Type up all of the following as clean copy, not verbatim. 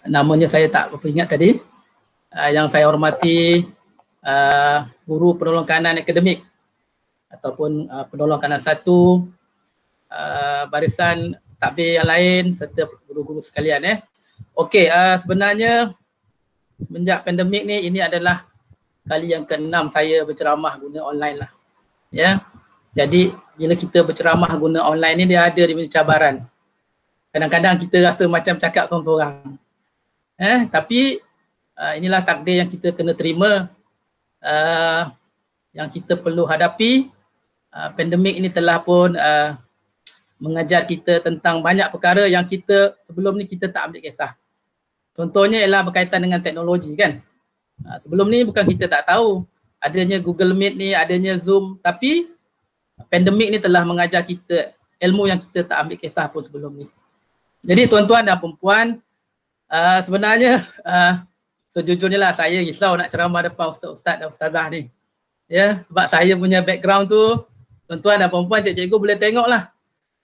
namanya saya tak apa ingat tadi. Yang saya hormati guru penolong kanan akademik ataupun penolong kanan 1, barisan takbir yang lain serta guru-guru sekalian. Okey, sebenarnya semenjak pandemik ni, ini adalah kali yang ke-6 saya berceramah guna online lah. Ya. Jadi bila kita berceramah guna online ni, dia ada dia punya cabaran. Kadang-kadang kita rasa macam cakap seorang-seorang. Tapi inilah takdir yang kita kena terima, yang kita perlu hadapi. Pandemik ini telah pun mengajar kita tentang banyak perkara yang kita sebelum ni kita tak ambil kisah. Contohnya ialah berkaitan dengan teknologi kan. Sebelum ni bukan kita tak tahu adanya Google Meet ni, adanya Zoom, tapi pandemik ni telah mengajar kita ilmu yang kita tak ambil kisah pun sebelum ni. Jadi tuan-tuan dan perempuan, sebenarnya sejujurnya lah saya risau nak ceramah depan ustaz-ustaz dan ustazah ni. Ya, sebab saya punya background tu, tuan-tuan dan perempuan, cikgu boleh tengok lah.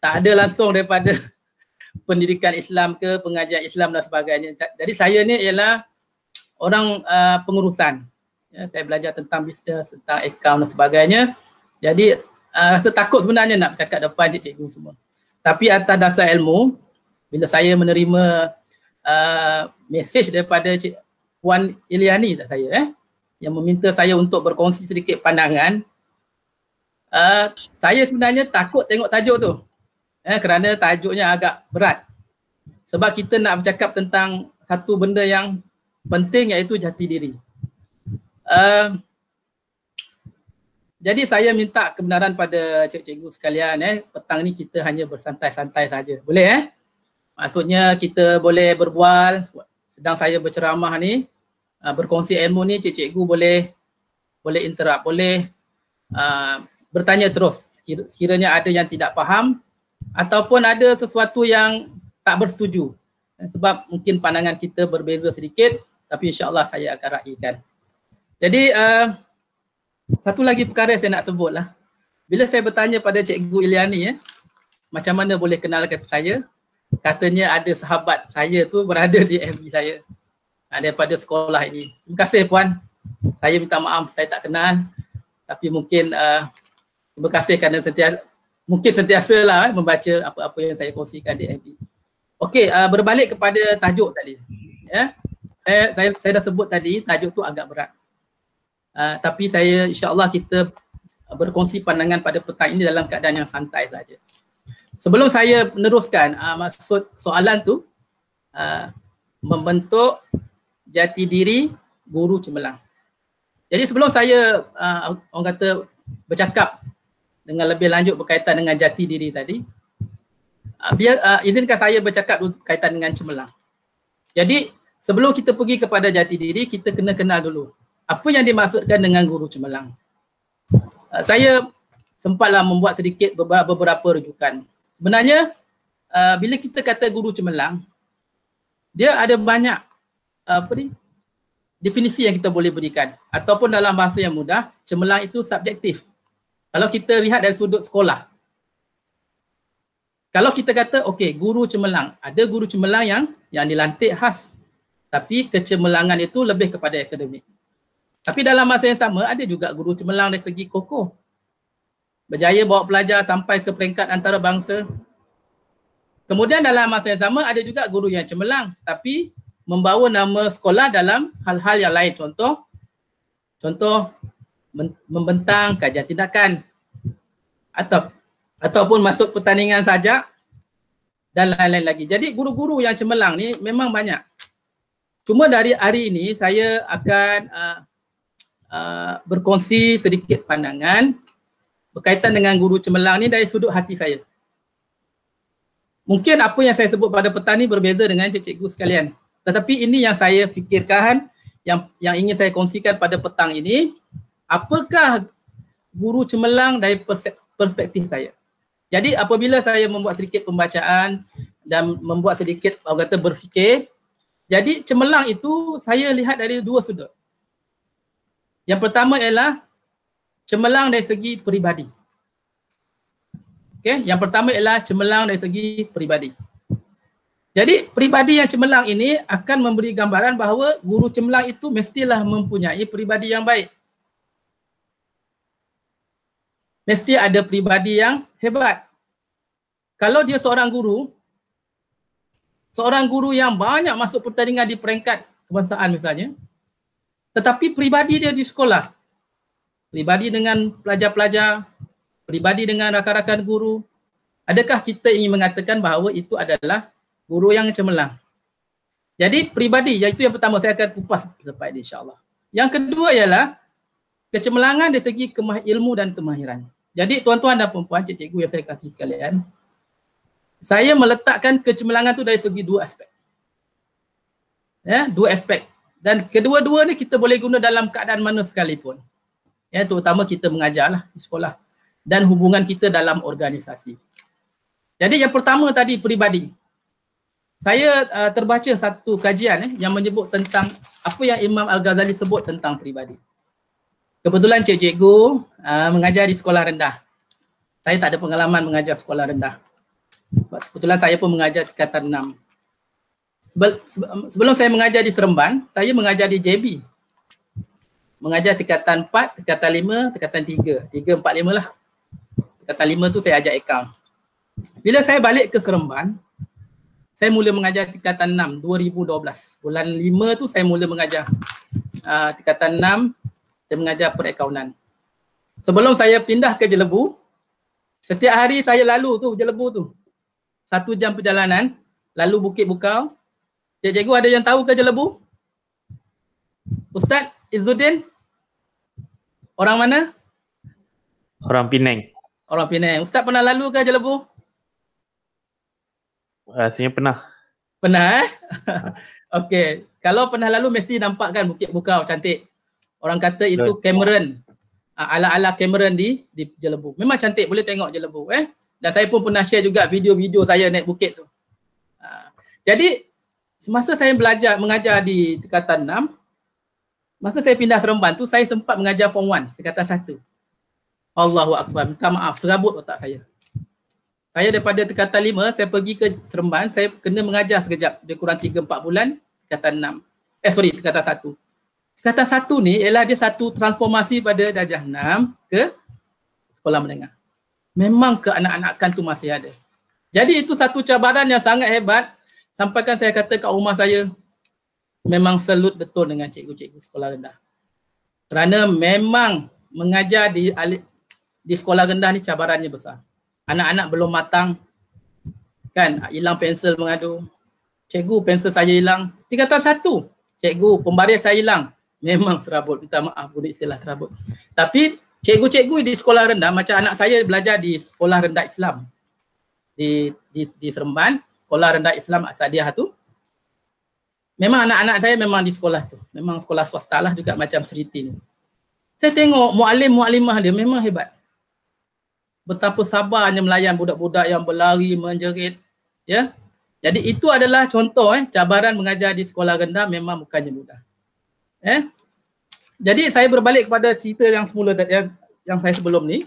Tak ada langsung daripada pendidikan Islam ke, pengajian Islam dan sebagainya. Jadi saya ni ialah orang pengurusan. Ya, saya belajar tentang bisnes, tentang akaun dan sebagainya. Jadi rasa takut sebenarnya nak bercakap depan cikgu semua. Tapi atas dasar ilmu, bila saya menerima mesej daripada Puan Iliani tak saya yang meminta saya untuk berkongsi sedikit pandangan, saya sebenarnya takut tengok tajuk tu. Kerana tajuknya agak berat. Sebab kita nak bercakap tentang satu benda yang penting, iaitu jati diri. Jadi saya minta kebenaran pada cikgu sekalian, petang ni kita hanya bersantai-santai saja. Boleh Maksudnya kita boleh berbual sedang saya berceramah ni, berkongsi ilmu ni, cikgu boleh interrupt, boleh bertanya terus sekiranya ada yang tidak faham ataupun ada sesuatu yang tak bersetuju. Sebab mungkin pandangan kita berbeza sedikit, tapi insya-Allah saya akan raikan. Jadi satu lagi perkara saya nak sebut lah. Bila saya bertanya pada Cikgu Iliani, macam mana boleh kenalkan saya, katanya ada sahabat saya tu berada di FB saya daripada sekolah ini. Terima kasih Puan. Saya minta maaf saya tak kenal, tapi mungkin terima kasih kerana sentiasalah membaca apa-apa yang saya kongsikan di FB. Okey, berbalik kepada tajuk tadi. Ya. Saya dah sebut tadi tajuk tu agak berat. Tapi saya insya-Allah kita berkongsi pandangan pada petang ini dalam keadaan yang santai saja. Sebelum saya meneruskan, maksud soalan tu membentuk jati diri guru cemerlang. Jadi sebelum saya orang kata bercakap dengan lebih lanjut berkaitan dengan jati diri tadi, izinkan saya bercakap dulu berkaitan dengan cemerlang. Jadi sebelum kita pergi kepada jati diri, kita kena kenal dulu apa yang dimaksudkan dengan guru cemerlang. Saya sempatlah membuat sedikit beberapa rujukan. Sebenarnya bila kita kata guru cemerlang, dia ada banyak definisi yang kita boleh berikan, ataupun dalam bahasa yang mudah, cemerlang itu subjektif. Kalau kita lihat dari sudut sekolah, kalau kita kata okey, guru cemerlang, ada guru cemerlang yang dilantik khas, tapi kecemerlangan itu lebih kepada akademik. Tapi dalam masa yang sama ada juga guru cemerlang dari segi kokoh, berjaya bawa pelajar sampai ke peringkat antarabangsa. Kemudian dalam masa yang sama ada juga guru yang cemerlang tapi membawa nama sekolah dalam hal-hal yang lain. Contoh membentang kajian tindakan ataupun masuk pertandingan sajak dan lain-lain lagi. Jadi guru-guru yang cemerlang ni memang banyak. Cuma dari hari ini saya akan berkongsi sedikit pandangan berkaitan dengan guru cemerlang ni dari sudut hati saya. Mungkin apa yang saya sebut pada petang ni berbeza dengan cikgu sekalian. Tetapi ini yang saya fikirkan, yang ingin saya kongsikan pada petang ini, apakah guru cemerlang dari perspektif saya. Jadi apabila saya membuat sedikit pembacaan dan membuat sedikit orang kata berfikir, jadi cemerlang itu saya lihat dari dua sudut. Yang pertama ialah cemerlang dari segi peribadi. Okey, yang pertama ialah cemerlang dari segi peribadi. Jadi peribadi yang cemerlang ini akan memberi gambaran bahawa guru cemerlang itu mestilah mempunyai peribadi yang baik. Mesti ada peribadi yang hebat. Kalau dia seorang guru yang banyak masuk pertandingan di peringkat kebangsaan misalnya, tetapi peribadi dia di sekolah, peribadi dengan pelajar-pelajar, peribadi dengan rakan-rakan guru, adakah kita ingin mengatakan bahawa itu adalah guru yang cemerlang? Jadi peribadi, iaitu yang pertama saya akan kupas sampai ini insya-Allah. Yang kedua ialah kecemerlangan dari segi ilmu dan kemahiran. Jadi tuan-tuan dan puan-puan, cikgu yang saya kasih sekalian, saya meletakkan kecemerlangan tu dari segi dua aspek. Ya, dua aspek. Dan kedua-dua ni kita boleh guna dalam keadaan mana sekalipun. Ya, terutama kita mengajarlah di sekolah dan hubungan kita dalam organisasi. Jadi yang pertama tadi peribadi. Saya terbaca satu kajian yang menyebut tentang apa yang Imam Al-Ghazali sebut tentang peribadi. Kebetulan cikgu mengajar di sekolah rendah. Saya tak ada pengalaman mengajar sekolah rendah. Kebetulan saya pun mengajar tingkatan 6. Sebelum saya mengajar di Seremban, saya mengajar di JB. Mengajar tingkatan 4, tingkatan 5, tingkatan 3. 3, 4, 5 lah. Tingkatan 5 tu saya ajar akaun. Bila saya balik ke Seremban, saya mula mengajar tingkatan 6, 2012. Bulan 5 tu saya mula mengajar tingkatan 6, saya mengajar perakaunan. Sebelum saya pindah ke Jelebu, setiap hari saya lalu tu Jelebu tu. 1 jam perjalanan, lalu Bukit Bukau. Cikgu ada yang tahu ke Jelebu? Ustaz Izzuddin? Orang mana? Orang Penang. Orang Penang. Ustaz pernah lalu ke Jelebu? Rasanya pernah. Pernah Okey. Kalau pernah lalu mesti nampak kan Bukit Bukau cantik. Orang kata itu Cameron. Ala-ala Cameron di Jelebu. Memang cantik, boleh tengok Jelebu. Dan saya pun pernah share juga video-video saya naik bukit tu. Jadi semasa saya mengajar di tingkatan 6, masa saya pindah Seremban tu saya sempat mengajar form 1 tingkatan 1. Allahu Akbar, minta maaf serabut otak saya. Saya daripada tingkatan 5 saya pergi ke Seremban, saya kena mengajar sekejap, dia kurang 3-4 bulan tingkatan 6. Tingkatan 1. Tingkatan 1 ni ialah dia satu transformasi pada darjah 6 ke sekolah menengah. Memang keanak-anakan tu masih ada. Jadi itu satu cabaran yang sangat hebat. Sampaikan saya kata kat rumah saya, memang salut betul dengan cikgu-cikgu sekolah rendah. Kerana memang mengajar di sekolah rendah ni cabarannya besar. Anak-anak belum matang, kan, hilang pensel mengadu. Cikgu, pensel saya hilang. Tingkatan 1, cikgu, pembaris saya hilang. Memang serabut, minta maaf guna istilah serabut. Tapi cikgu-cikgu di sekolah rendah, macam anak saya belajar di sekolah rendah Islam di Seremban, sekolah rendah Islam Asadiah tu. Memang anak-anak saya memang di sekolah tu. Memang sekolah swasta lah juga macam Seriti ni. Saya tengok muallim-muallimah dia memang hebat. Betapa sabarnya melayan budak-budak yang berlari, menjerit. Ya. Jadi itu adalah contoh cabaran mengajar di sekolah rendah memang bukannya mudah. Jadi saya berbalik kepada cerita yang semula yang saya sebelum ni,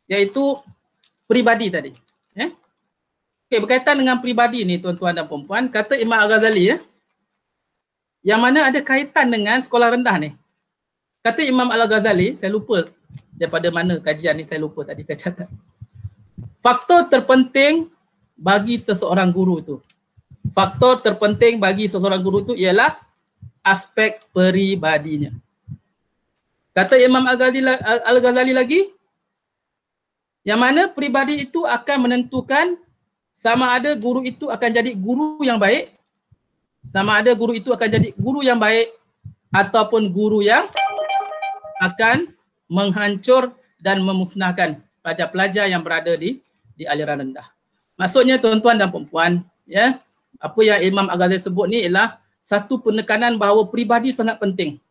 iaitu peribadi tadi. Okey, berkaitan dengan peribadi ni tuan-tuan dan puan-puan, kata Imam Al-Ghazali yang mana ada kaitan dengan sekolah rendah ni. Kata Imam Al-Ghazali, saya lupa daripada mana kajian ni, saya lupa tadi saya catat. Faktor terpenting bagi seseorang guru tu. Faktor terpenting bagi seseorang guru tu ialah aspek peribadinya. Kata Imam Al-Ghazali lagi, yang mana peribadi itu akan menentukan sama ada guru itu akan jadi guru yang baik, sama ada guru itu akan jadi guru yang baik ataupun guru yang akan menghancur dan memusnahkan pelajar-pelajar yang berada di aliran rendah. Maksudnya tuan-tuan dan puan-puan, ya, apa yang Imam Al-Ghazali sebut ni ialah satu penekanan bahawa peribadi sangat penting.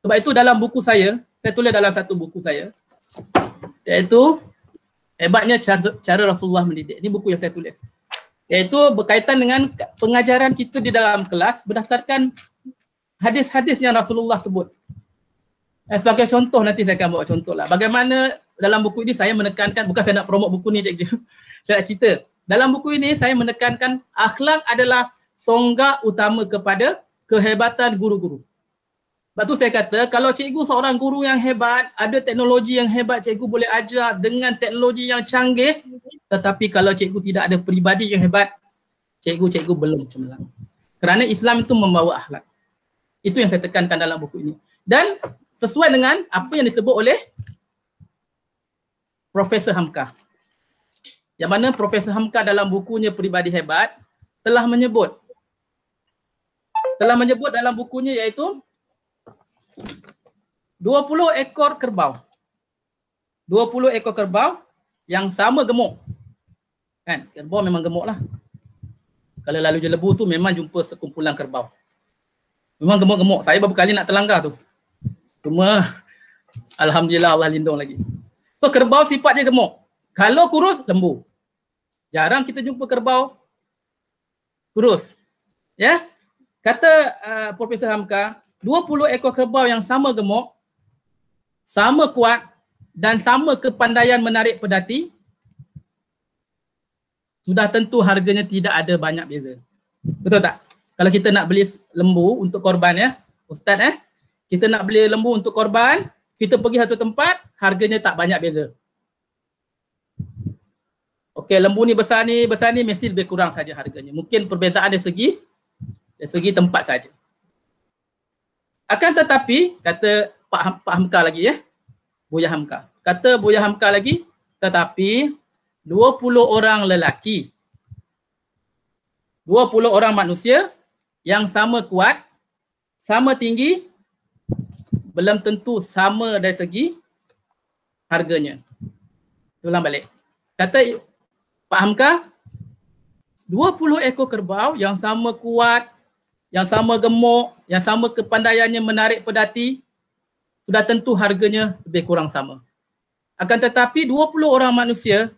Sebab itu dalam buku saya tulis dalam satu buku saya, iaitu hebatnya cara Rasulullah mendidik. Ini buku yang saya tulis. Iaitu berkaitan dengan pengajaran kita di dalam kelas berdasarkan hadis-hadis yang Rasulullah sebut. Sebagai contoh, nanti saya akan bawa contoh lah. Bagaimana dalam buku ini saya menekankan, bukan saya nak promote buku ni cikgu. Saya nak cerita. Dalam buku ini saya menekankan akhlak adalah songgak utama kepada kehebatan guru-guru. Sebab tu saya kata, kalau cikgu seorang guru yang hebat, ada teknologi yang hebat, cikgu boleh ajar dengan teknologi yang canggih, tetapi kalau cikgu tidak ada peribadi yang hebat, cikgu belum cemerlang. Kerana Islam itu membawa akhlak. Itu yang saya tekankan dalam buku ini. Dan sesuai dengan apa yang disebut oleh Profesor Hamka. Yang mana Profesor Hamka dalam bukunya Peribadi Hebat telah menyebut dalam bukunya iaitu 20 ekor kerbau. 20 ekor kerbau yang sama gemuk. Kan? Kerbau memang gemuk lah. Kalau lalu je lebu tu memang jumpa sekumpulan kerbau. Memang gemuk-gemuk. Saya beberapa kali nak terlanggar tu. Cuma alhamdulillah Allah lindung lagi. So kerbau sifat dia gemuk. Kalau kurus, lembu. Jarang kita jumpa kerbau kurus. Ya. Kata Profesor Hamka, 20 ekor kerbau yang sama gemuk, sama kuat dan sama kepandaian menarik pedati, sudah tentu harganya tidak ada banyak beza. Betul tak? Kalau kita nak beli lembu untuk korban ya, Ustaz kita nak beli lembu untuk korban, kita pergi satu tempat, harganya tak banyak beza. Okey, lembu ni besar ni, mesti lebih kurang saja harganya. Mungkin perbezaan dari segi tempat saja. Akan tetapi, kata Pak Hamka lagi ya, Buya Hamka. Kata Buya Hamka lagi, tetapi 20 orang lelaki, 20 orang manusia yang sama kuat, sama tinggi, belum tentu sama dari segi harganya. Ulang balik. Kata Pak Hamka, 20 ekor kerbau yang sama kuat, yang sama gemuk, yang sama kepandaiannya menarik pedati, sudah tentu harganya lebih kurang sama. Akan tetapi 20 orang manusia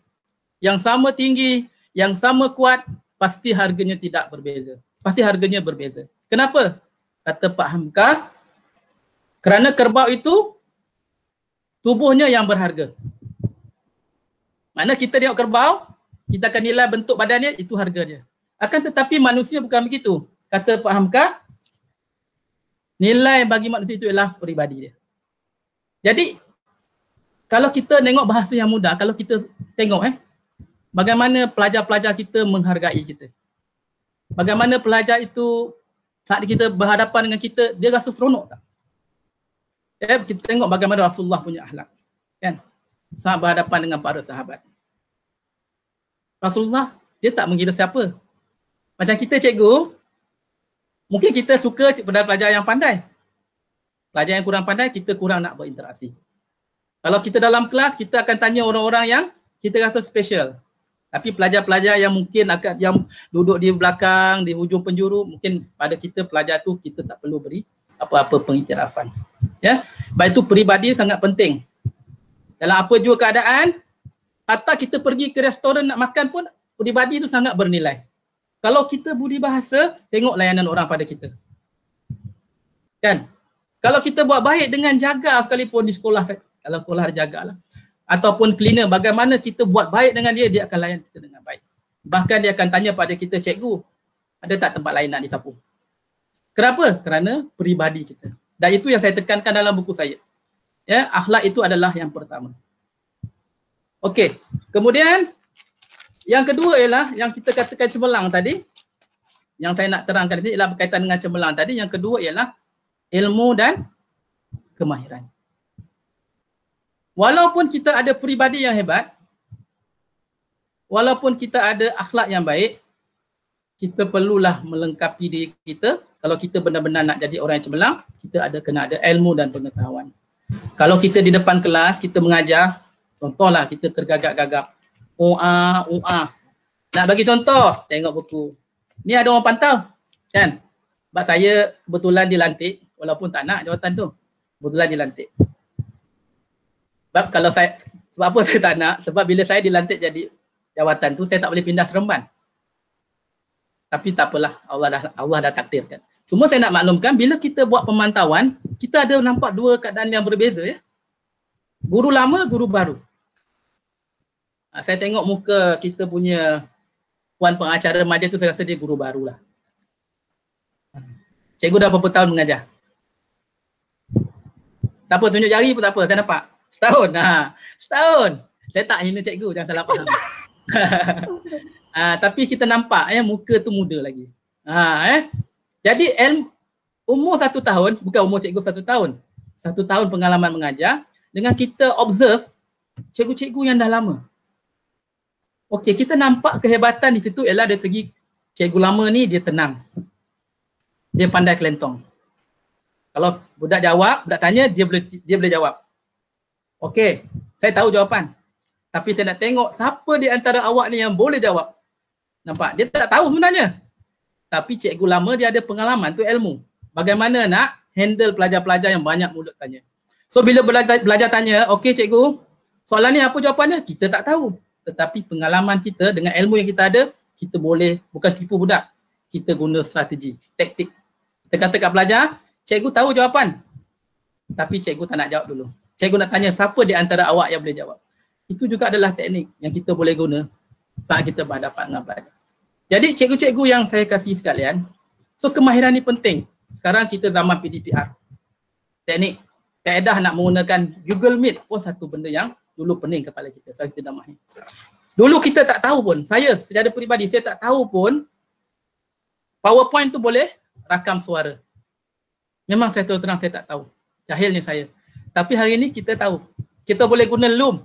yang sama tinggi, yang sama kuat, pasti harganya tidak berbeza. Pasti harganya berbeza. Kenapa? Kata Pak Hamka, kerana kerbau itu tubuhnya yang berharga. Mana kita tengok kerbau, kita akan nilai bentuk badannya, itu harganya. Akan tetapi manusia bukan begitu. Kata Pak Hamka, nilai bagi manusia itu ialah peribadi dia. Jadi, kalau kita tengok bahasa yang mudah, kalau kita tengok bagaimana pelajar-pelajar kita menghargai kita. Bagaimana pelajar itu saat kita berhadapan dengan kita, dia rasa seronok tak? Kita tengok bagaimana Rasulullah punya akhlak. Kan? Saat berhadapan dengan para sahabat. Rasulullah, dia tak mengira siapa. Macam kita cikgu, mungkin kita suka pelajar yang pandai. Pelajar yang kurang pandai, kita kurang nak berinteraksi. Kalau kita dalam kelas, kita akan tanya orang-orang yang kita rasa special. Tapi pelajar-pelajar yang mungkin yang duduk di belakang, di hujung penjuru, mungkin pada kita pelajar tu kita tak perlu beri apa-apa pengiktirafan. Ya, sebab itu peribadi sangat penting. Dalam apa jua keadaan, hatta kita pergi ke restoran nak makan pun, peribadi itu sangat bernilai. Kalau kita budi bahasa, tengok layanan orang pada kita. Kan? Kalau kita buat baik dengan jaga sekalipun di sekolah, kalau sekolah jagalah. Ataupun cleaner, bagaimana kita buat baik dengan dia, dia akan layan kita dengan baik. Bahkan dia akan tanya pada kita, cikgu, ada tak tempat lain nak disapu? Kenapa? Kerana peribadi kita. Dan itu yang saya tekankan dalam buku saya. Ya, akhlak itu adalah yang pertama. Okey, kemudian yang kedua ialah yang kita katakan cemerlang tadi. Yang saya nak terangkan ini ialah berkaitan dengan cemerlang tadi. Yang kedua ialah ilmu dan kemahiran. Walaupun kita ada peribadi yang hebat, walaupun kita ada akhlak yang baik, kita perlulah melengkapi diri kita. Kalau kita benar-benar nak jadi orang yang cemerlang, kita kena ada ilmu dan pengetahuan. Kalau kita di depan kelas, kita mengajar, contohlah kita tergagap-gagap. Nak bagi contoh, tengok buku. Ni ada orang pantau, kan? Sebab saya kebetulan dilantik, walaupun tak nak jawatan tu. Kebetulan dilantik. Sebab kalau saya, sebab apa saya tak nak? Sebab bila saya dilantik jadi jawatan tu, saya tak boleh pindah Seremban. Tapi tak apalah, Allah dah takdirkan. Cuma saya nak maklumkan, bila kita buat pemantauan, kita ada nampak dua keadaan yang berbeza ya. Guru lama, guru baru. Saya tengok muka kita punya puan pengacara remaja tu, saya rasa dia guru barulah. Cikgu dah berapa tahun mengajar? Tak apa, tunjuk jari pun tak apa, saya nampak. Setahun. Setahun. Saya tak hina cikgu, jangan salah faham. Tapi kita nampak muka tu muda lagi. Jadi umur 1 tahun, bukan umur cikgu 1 tahun. 1 tahun pengalaman mengajar, dengan kita observe cikgu-cikgu yang dah lama. Okey, kita nampak kehebatan di situ ialah dari segi cikgu lama ni dia tenang. Dia pandai kelentong. Kalau budak jawab, budak tanya, dia boleh jawab. Okey, saya tahu jawapan. Tapi saya nak tengok siapa di antara awak ni yang boleh jawab. Nampak? Dia tak tahu sebenarnya. Tapi cikgu lama dia ada pengalaman, tu ilmu. Bagaimana nak handle pelajar-pelajar yang banyak mulut tanya. So bila belajar tanya, okey cikgu, soalan ni apa jawapannya? Kita tak tahu. Tetapi pengalaman kita dengan ilmu yang kita ada, kita boleh, bukan tipu budak. Kita guna strategi, taktik. Kita kata kat pelajar, cikgu tahu jawapan. Tapi cikgu tak nak jawab dulu. Cikgu nak tanya siapa di antara awak yang boleh jawab. Itu juga adalah teknik yang kita boleh guna saat kita berhadapan dengan pelajar. Jadi cikgu-cikgu yang saya kasih sekalian, so kemahiran ni penting. Sekarang kita zaman PDPR. Teknik, kaedah nak menggunakan Google Meet pun satu benda yang dulu pening kepala kita. Saya kita dah mahir. Dulu kita tak tahu pun, saya secara peribadi saya tak tahu pun PowerPoint tu boleh rakam suara. Memang saya terus terang saya tak tahu. Jahilnya saya. Tapi hari ni kita tahu. Kita boleh guna Loom.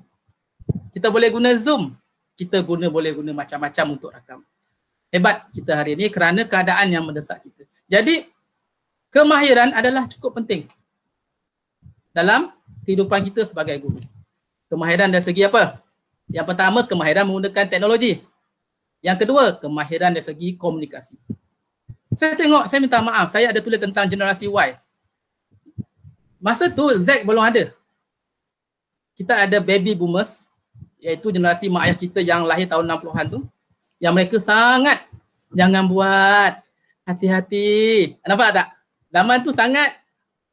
Kita boleh guna Zoom. Kita boleh guna macam-macam untuk rakam. Hebat kita hari ni kerana keadaan yang mendesak kita. Jadi kemahiran adalah cukup penting dalam kehidupan kita sebagai guru. Kemahiran dari segi apa? Yang pertama, kemahiran menggunakan teknologi. Yang kedua, kemahiran dari segi komunikasi. Saya tengok, saya minta maaf, saya ada tulis tentang generasi Y. Masa tu Z belum ada. Kita ada baby boomers, iaitu generasi mak ayah kita yang lahir tahun 60-an tu, yang mereka sangat jangan buat, hati-hati. Nampak tak? Zaman tu sangat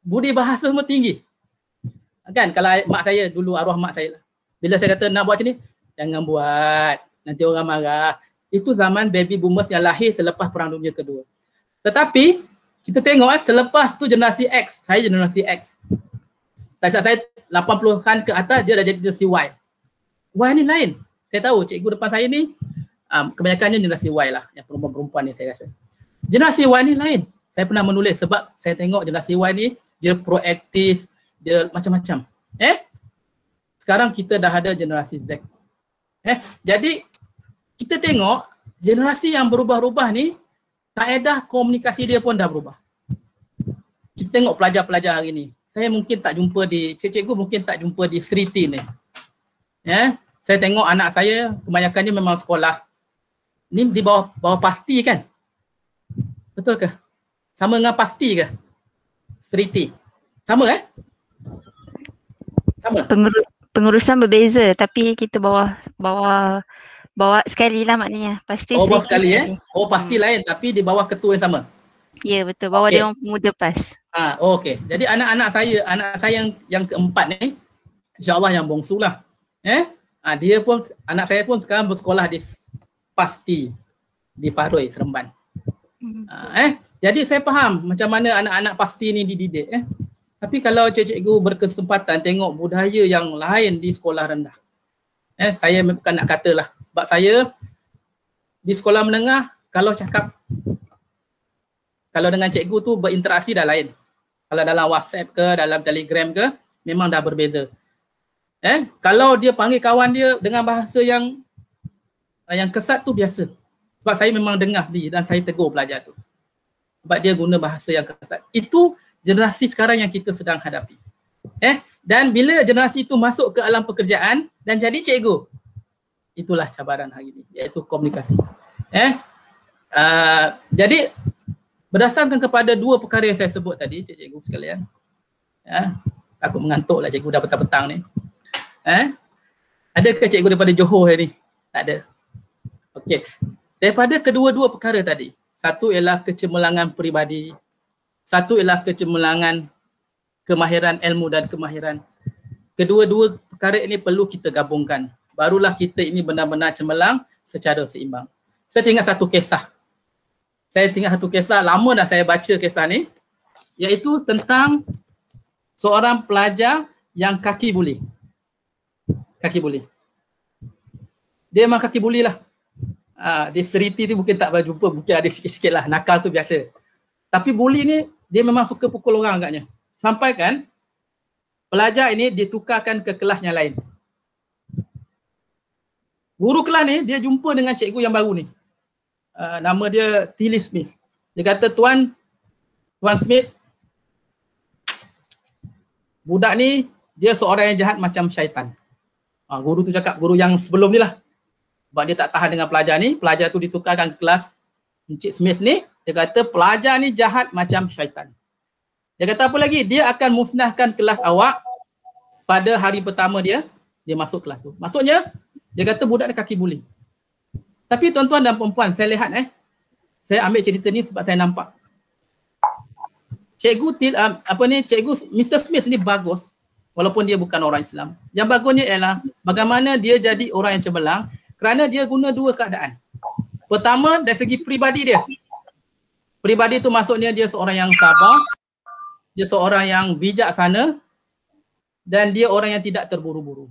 budi bahasa semua tinggi. Kan kalau mak saya dulu, arwah mak saya lah. Bila saya kata nak buat macam ni, jangan buat, nanti orang marah. Itu zaman baby boomers yang lahir selepas Perang Dunia Kedua. Tetapi kita tengok selepas tu generasi X, saya generasi X. Saya 80-an ke atas, dia dah jadi generasi Y. Y ni lain. Saya tahu cikgu depan saya ni kebanyakannya generasi Y lah, yang perempuan-perempuan ni saya rasa. Generasi Y ni lain. Saya pernah menulis sebab saya tengok generasi Y ni dia proaktif, dia macam-macam. Sekarang kita dah ada generasi Z. Jadi kita tengok generasi yang berubah-ubah ni, kaedah komunikasi dia pun dah berubah. Kita tengok pelajar-pelajar hari ni. Saya mungkin tak jumpa di, cikgu mungkin tak jumpa di Sri T ni. Saya tengok anak saya kebanyakannya memang sekolah. Ni di bawah pasti kan? Betul ke? Sama dengan pasti ke? Sri T. Sama Sama. Pengurusan berbeza tapi kita bawa sekali lah maknanya. Pasti bawa sekali pasti lain tapi di bawah ketua yang sama. Ya betul, bawa dia orang pemuda PAS. Okey. Jadi anak saya yang keempat ni, insya-Allah yang bongsu lah. Dia pun, anak saya pun sekarang bersekolah di Pasti di Paroi, Seremban. Jadi saya faham macam mana anak-anak Pasti ni dididik. Tapi kalau cikgu berkesempatan tengok budaya yang lain di sekolah rendah. Saya bukan nak katalah. Sebab saya di sekolah menengah, kalau dengan cikgu tu berinteraksi dah lain. Kalau dalam WhatsApp ke, dalam Telegram ke, memang dah berbeza. Kalau dia panggil kawan dia dengan bahasa yang kesat tu biasa. Sebab saya memang dengar dan saya tegur pelajar tu. Sebab dia guna bahasa yang kasar. Itu generasi sekarang yang kita sedang hadapi. Dan bila generasi itu masuk ke alam pekerjaan dan jadi cikgu, itulah cabaran hari ini, iaitu komunikasi. Jadi berdasarkan kepada dua perkara yang saya sebut tadi, cikgu sekalian, takut mengantuk lah cikgu dah petang-petang ni. Adakah cikgu daripada Johor hari ni? Tak ada. Okey. Daripada kedua-dua perkara tadi, satu ialah kecemerlangan peribadi, satu ialah kecemerlangan kemahiran ilmu dan kemahiran. Kedua-dua perkara ini perlu kita gabungkan. Barulah kita ini benar-benar cemerlang secara seimbang. Saya ingat satu kisah. saya ingat satu kisah, lama dah saya baca kisah ni, iaitu tentang seorang pelajar yang kaki buli. Kaki buli. Dia memang kaki buli lah. Dia seriti tu mungkin tak berjumpa, mungkin ada sikit-sikit lah, nakal tu biasa. Tapi buli ni dia memang suka pukul orang agaknya. Sampai kan pelajar ini ditukarkan ke kelas yang lain. Guru kelas ni dia jumpa dengan cikgu yang baru ni. Nama dia Tilly Smith. Dia kata, Tuan Smith, budak ni dia seorang yang jahat macam syaitan. Guru tu cakap, guru yang sebelum ni lah. Sebab dia tak tahan dengan pelajar ni, pelajar tu ditukarkan ke kelas Encik Smith ni. Dia kata pelajar ni jahat macam syaitan. Dia kata apa lagi? Dia akan musnahkan kelas awak pada hari pertama dia masuk kelas tu. Maksudnya, dia kata budak ni kaki buli. Tapi tuan-tuan dan perempuan, saya lihat saya ambil cerita ni sebab saya nampak. Cikgu Mr. Smith ni bagus walaupun dia bukan orang Islam. Yang bagusnya ialah bagaimana dia jadi orang yang cemerlang kerana dia guna dua keadaan. Pertama, dari segi peribadi dia. Peribadi tu maksudnya dia seorang yang sabar, dia seorang yang bijaksana dan dia orang yang tidak terburu-buru.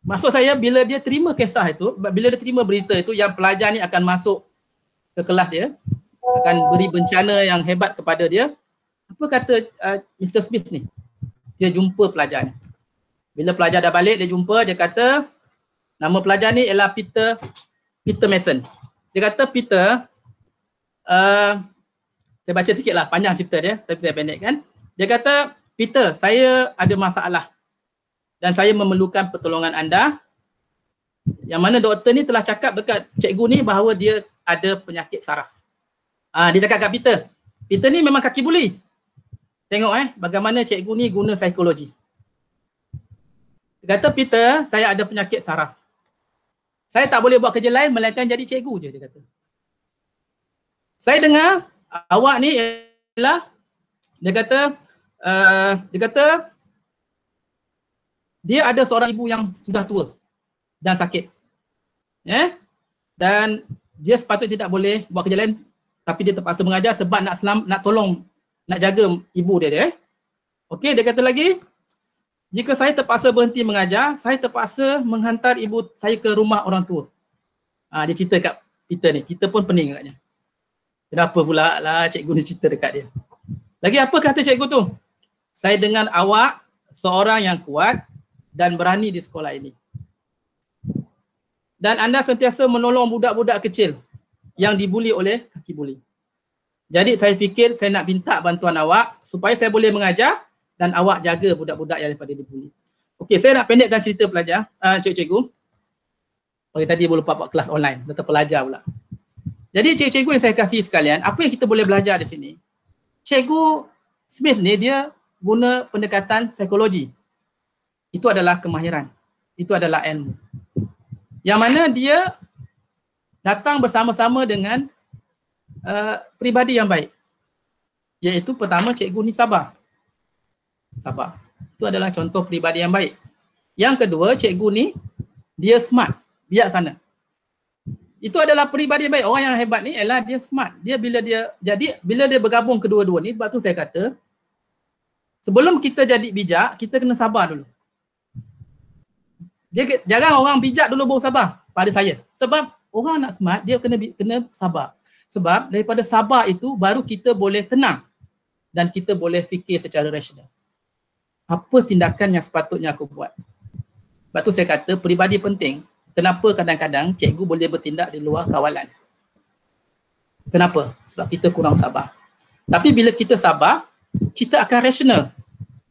Maksud saya bila dia terima kisah itu, bila dia terima berita itu yang pelajar ni akan masuk ke kelas dia, akan beri bencana yang hebat kepada dia, apa kata Mr. Smith ni? Dia jumpa pelajar ni. Bila pelajar dah balik, dia jumpa, dia kata nama pelajar ni ialah Peter Mason. Dia kata, Peter, saya baca sikit lah, panjang cerita dia, tapi saya pendekkan. Dia kata, Peter, saya ada masalah dan saya memerlukan pertolongan anda. Yang mana doktor ni telah cakap dekat cikgu ni bahawa dia ada penyakit saraf. Dia cakap kat Peter, Peter ni memang kaki buli. Tengok bagaimana cikgu ni guna psikologi. Dia kata, Peter, saya ada penyakit saraf. Saya tak boleh buat kerja lain melainkan jadi cikgu je, dia kata. Saya dengar awak ni ialah, dia kata dia ada seorang ibu yang sudah tua dan sakit. Dan dia sepatutnya tidak boleh buat kerja lain, tapi dia terpaksa mengajar sebab nak tolong, nak jaga ibu dia. Okey, dia kata lagi, jika saya terpaksa berhenti mengajar, saya terpaksa menghantar ibu saya ke rumah orang tua. Dia cerita kat Peter ni. Peter pun pening agaknya. Kenapa pula lah cikgu ni cerita dekat dia. Lagi apa kata cikgu tu? Saya dengar awak seorang yang kuat dan berani di sekolah ini. Dan anda sentiasa menolong budak-budak kecil yang dibuli oleh kaki buli. Jadi saya fikir saya nak minta bantuan awak supaya saya boleh mengajar dan awak jaga budak-budak yang daripada dibuli. Okey, saya nak pendekkan cerita pelajar, cikgu. Pagi tadi boleh lupa buat kelas online, tetap pelajar pula. Jadi cikgu yang saya kasih sekalian, apa yang kita boleh belajar di sini? Cikgu Smith ni dia guna pendekatan psikologi. Itu adalah kemahiran. Itu adalah ilmu. Yang mana dia datang bersama-sama dengan peribadi yang baik. Iaitu pertama, cikgu ni sabar. Sabar. Itu adalah contoh peribadi yang baik. Yang kedua, cikgu ni dia smart, bijaksana. Itu adalah peribadi yang baik. Orang yang hebat ni ialah dia smart. Dia bila dia bergabung kedua-dua ni, sebab tu saya kata sebelum kita jadi bijak, kita kena sabar dulu. Jarang orang bijak dulu baru sabar pada saya. Sebab orang nak smart, dia kena sabar. Sebab daripada sabar itu baru kita boleh tenang dan kita boleh fikir secara rasional. Apa tindakan yang sepatutnya aku buat? Sebab tu saya kata peribadi penting. Kenapa kadang-kadang cikgu boleh bertindak di luar kawalan? Kenapa? Sebab kita kurang sabar. Tapi bila kita sabar, kita akan rasional.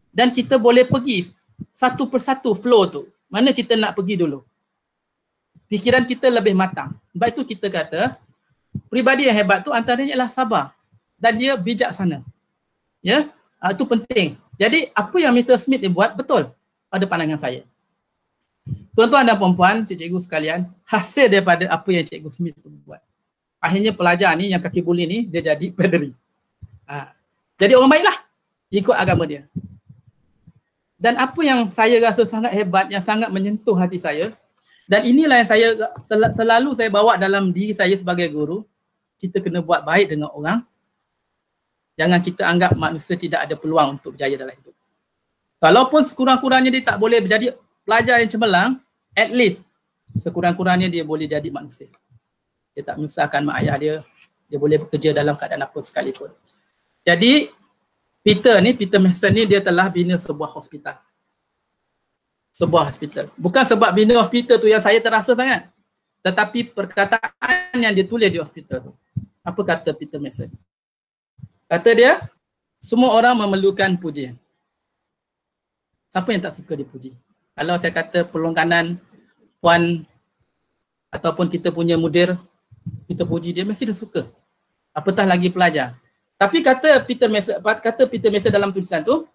Dan kita boleh pergi satu persatu flow tu. Mana kita nak pergi dulu. Fikiran kita lebih matang. Sebab itu kita kata, peribadi yang hebat tu antaranya ialah sabar. Dan dia bijaksana. Ya, itu penting. Jadi apa yang Mr. Smith ni buat betul pada pandangan saya. Tuan-tuan dan puan-puan, cikgu sekalian, hasil daripada apa yang cikgu Smith buat. Akhirnya pelajar ni yang kaki buli ni dia jadi padri. Jadi orang baiklah ikut agama dia. Dan apa yang saya rasa sangat hebat, yang sangat menyentuh hati saya, dan inilah yang saya selalu saya bawa dalam diri saya sebagai guru, kita kena buat baik dengan orang. Jangan kita anggap manusia tidak ada peluang untuk berjaya dalam hidup. Walaupun sekurang-kurangnya dia tak boleh menjadi pelajar yang cemerlang, at least sekurang-kurangnya dia boleh jadi manusia. Dia tak menyusahkan mak ayah dia, dia boleh bekerja dalam keadaan apa sekalipun. Jadi Peter Mason ni dia telah bina sebuah hospital. Sebuah hospital. Bukan sebab bina hospital tu yang saya terasa sangat, tetapi perkataan yang dia tulis di hospital tu. Apa kata Peter Mason? Kata dia, semua orang memerlukan pujian. Siapa yang tak suka dipuji? Kalau saya kata pelongganan puan ataupun kita punya mudir, kita puji dia, mesti dia suka. Apatah lagi pelajar. Tapi kata Peter Mason dalam tulisan tu,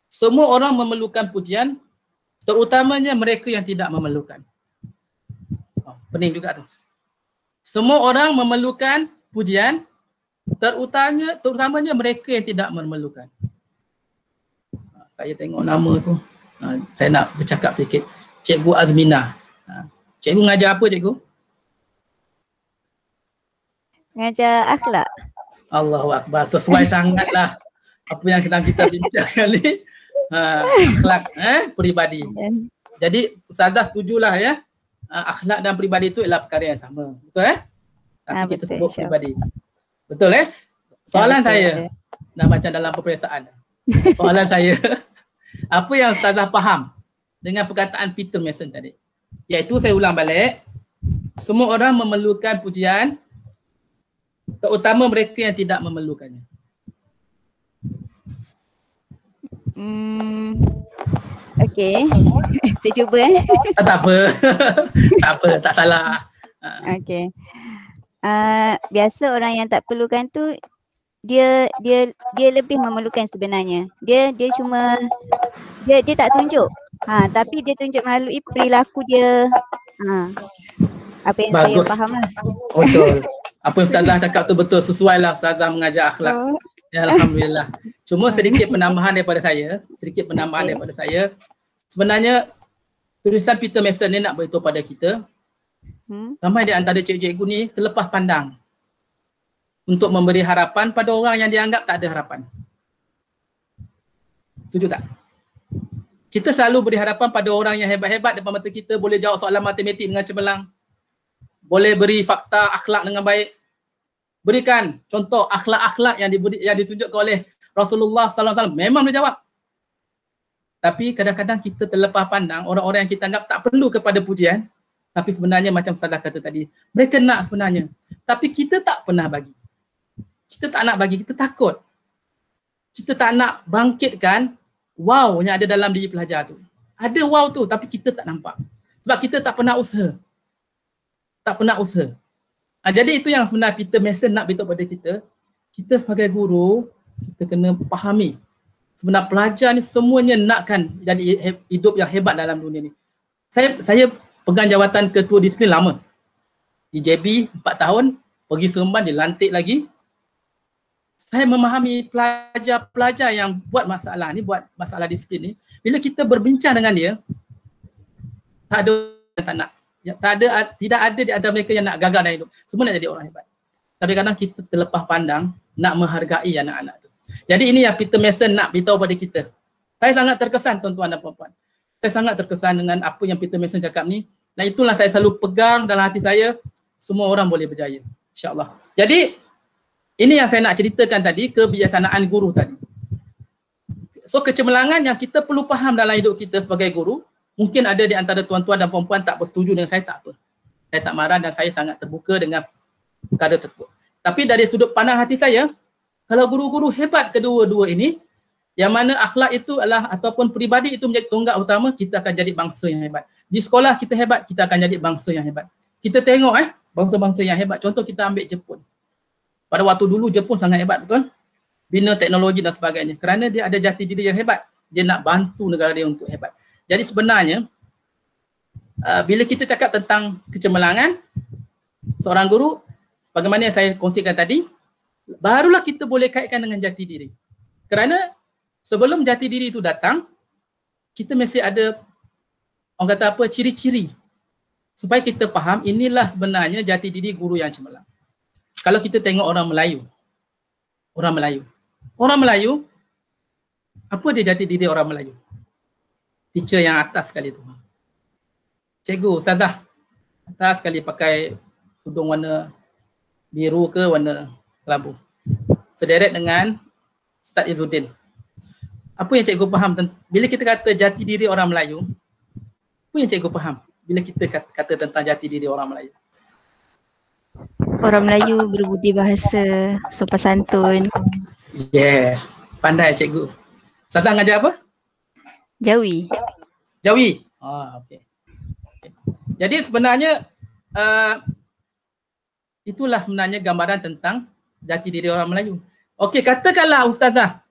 semua orang memerlukan pujian, terutamanya mereka yang tidak memerlukan. Pening juga tu. Semua orang memerlukan pujian, terutamanya mereka yang tidak memerlukan. Saya tengok nama tu. Saya nak bercakap sikit. Cikgu Azmina. Cikgu ngajar apa, cikgu? Ngajar akhlak. Allahu Akbar. Sesuai sangatlah apa yang kita bincang kali. Akhlak peribadi. Jadi Ustazah setujulah ya. Akhlak dan peribadi itu ialah perkara yang sama. Betul Tapi kita sebut peribadi. Betul Soalan saya dah macam dalam peperiksaan. Soalan saya, apa yang Ustazah faham dengan perkataan Peter Mason tadi? Iaitu saya ulang balik, semua orang memerlukan pujian, terutama mereka yang tidak memerlukannya. Okey. Saya cuba Tak apa. Tak apa, tak salah. Okey. Biasa orang yang tak perlukan tu dia lebih memerlukan sebenarnya. Dia cuma dia tak tunjuk. Tapi dia tunjuk melalui perilaku dia. Apa yang Bagus. saya faham lah. Betul. Apa yang Ustazah cakap tu betul, sesuai lah Ustazah mengajar akhlak. Ya, Alhamdulillah. Cuma sedikit penambahan daripada saya. Sebenarnya tulisan Peter Mason ni nak beritahu pada kita, ramai di antara cikgu-cikgu ni terlepas pandang untuk memberi harapan pada orang yang dianggap tak ada harapan. Setuju tak? Kita selalu beri harapan pada orang yang hebat-hebat depan mata kita, boleh jawab soalan matematik dengan cemerlang, boleh beri fakta akhlak dengan baik. Berikan contoh akhlak-akhlak yang ditunjukkan oleh Rasulullah SAW, memang boleh jawab. Tapi kadang-kadang kita terlepas pandang orang-orang yang kita anggap tak perlu kepada pujian, tapi sebenarnya macam Ustazah kata tadi, mereka nak sebenarnya, tapi kita tak pernah bagi. Kita tak nak bagi, kita takut. Kita tak nak bangkitkan wow yang ada dalam diri pelajar tu. Ada wow tu tapi kita tak nampak. Sebab kita tak pernah usaha. Jadi itu yang sebenarnya Peter Mason nak beritahu pada kita. Kita sebagai guru, kita kena fahami. Sebenarnya pelajar ni semuanya nakkan jadi hidup yang hebat dalam dunia ni. Saya pegang jawatan ketua disiplin lama. Di JB 4 tahun, pergi Seremban dilantik lagi. Saya memahami pelajar-pelajar yang buat masalah disiplin ni. Bila kita berbincang dengan dia, tak ada yang tak nak. Tidak ada di antara mereka yang nak gagal dalam hidup. Semua nak jadi orang hebat. Tapi kadang kita terlepas pandang nak menghargai anak-anak tu. Jadi ini yang Peter Mason nak beritahu pada kita. Saya sangat terkesan tuan-tuan dan puan-puan. Saya sangat terkesan dengan apa yang Peter Mason cakap ni. Dan itulah saya selalu pegang dalam hati saya, semua orang boleh berjaya. InsyaAllah. Jadi ini yang saya nak ceritakan tadi, kebijaksanaan guru tadi. So kecemerlangan yang kita perlu faham dalam hidup kita sebagai guru, mungkin ada di antara tuan-tuan dan puan-puan tak bersetuju dengan saya, tak apa. Saya tak marah dan saya sangat terbuka dengan perkara tersebut. Tapi dari sudut pandang hati saya, kalau guru-guru hebat kedua-dua ini, yang mana akhlak itu adalah ataupun peribadi itu menjadi tonggak utama, kita akan jadi bangsa yang hebat. Di sekolah kita hebat, kita akan jadi bangsa yang hebat. Kita tengok bangsa-bangsa yang hebat. Contoh kita ambil Jepun. Pada waktu dulu Jepun sangat hebat, betul? Bina teknologi dan sebagainya. Kerana dia ada jati diri yang hebat. Dia nak bantu negara dia untuk hebat. Jadi sebenarnya, bila kita cakap tentang kecemerlangan, seorang guru, bagaimana yang saya kongsikan tadi, barulah kita boleh kaitkan dengan jati diri. Kerana sebelum jati diri itu datang, kita mesti ada, orang kata apa, ciri-ciri. Supaya kita faham, inilah sebenarnya jati diri guru yang cemerlang. kalau kita tengok orang Melayu, apa dia jati diri orang Melayu? Teacher yang atas sekali tu. Cikgu, ustazah, atas sekali pakai tudung warna biru ke warna kelabu. Sederet dengan Ustaz Izzuddin. Apa yang cikgu faham bila kita kata jati diri orang Melayu? Apa yang cikgu faham bila kita kata tentang jati diri orang Melayu? Orang Melayu berbudi bahasa, sopan santun. Yeah, pandai cikgu. Ustazah ngajar apa? Jawi. Jawi. Okey. Jadi sebenarnya itulah sebenarnya gambaran tentang jati diri orang Melayu. Okey, katakanlah ustazah.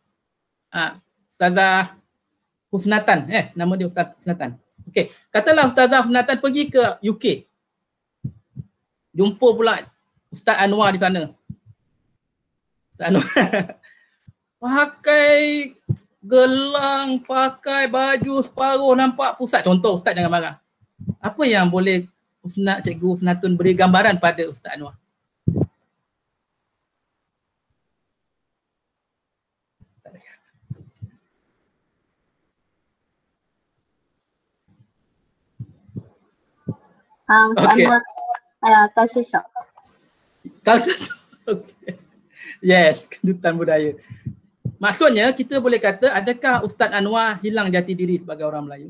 Ustazah Husnatan, nama dia Ustaz Husnatan. Okey, katakanlah ustazah Husnatan pergi ke UK. Jumpa pula Ustaz Anwar di sana. Ustaz Anwar pakai gelang, pakai baju separuh nampak pusat. Contoh, ustaz jangan marah. Apa yang boleh Cikgu Husnatun beri gambaran pada Ustaz Anwar? Ustaz Anwar culture shock. Culture shock. Okay. Yes, kejutan budaya. Maksudnya kita boleh kata adakah Ustaz Anwar hilang jati diri sebagai orang Melayu?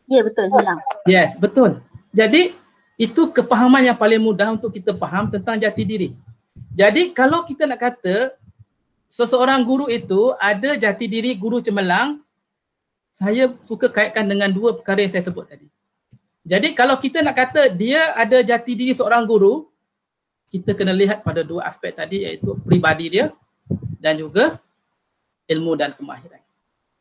Ya, betul, hilang. Yes, betul. Jadi itu kepahaman yang paling mudah untuk kita faham tentang jati diri. Jadi kalau kita nak kata seseorang guru itu ada jati diri guru cemerlang, saya suka kaitkan dengan dua perkara yang saya sebut tadi. Jadi kalau kita nak kata dia ada jati diri seorang guru, kita kena lihat pada dua aspek tadi, iaitu peribadi dia dan juga ilmu dan kemahiran.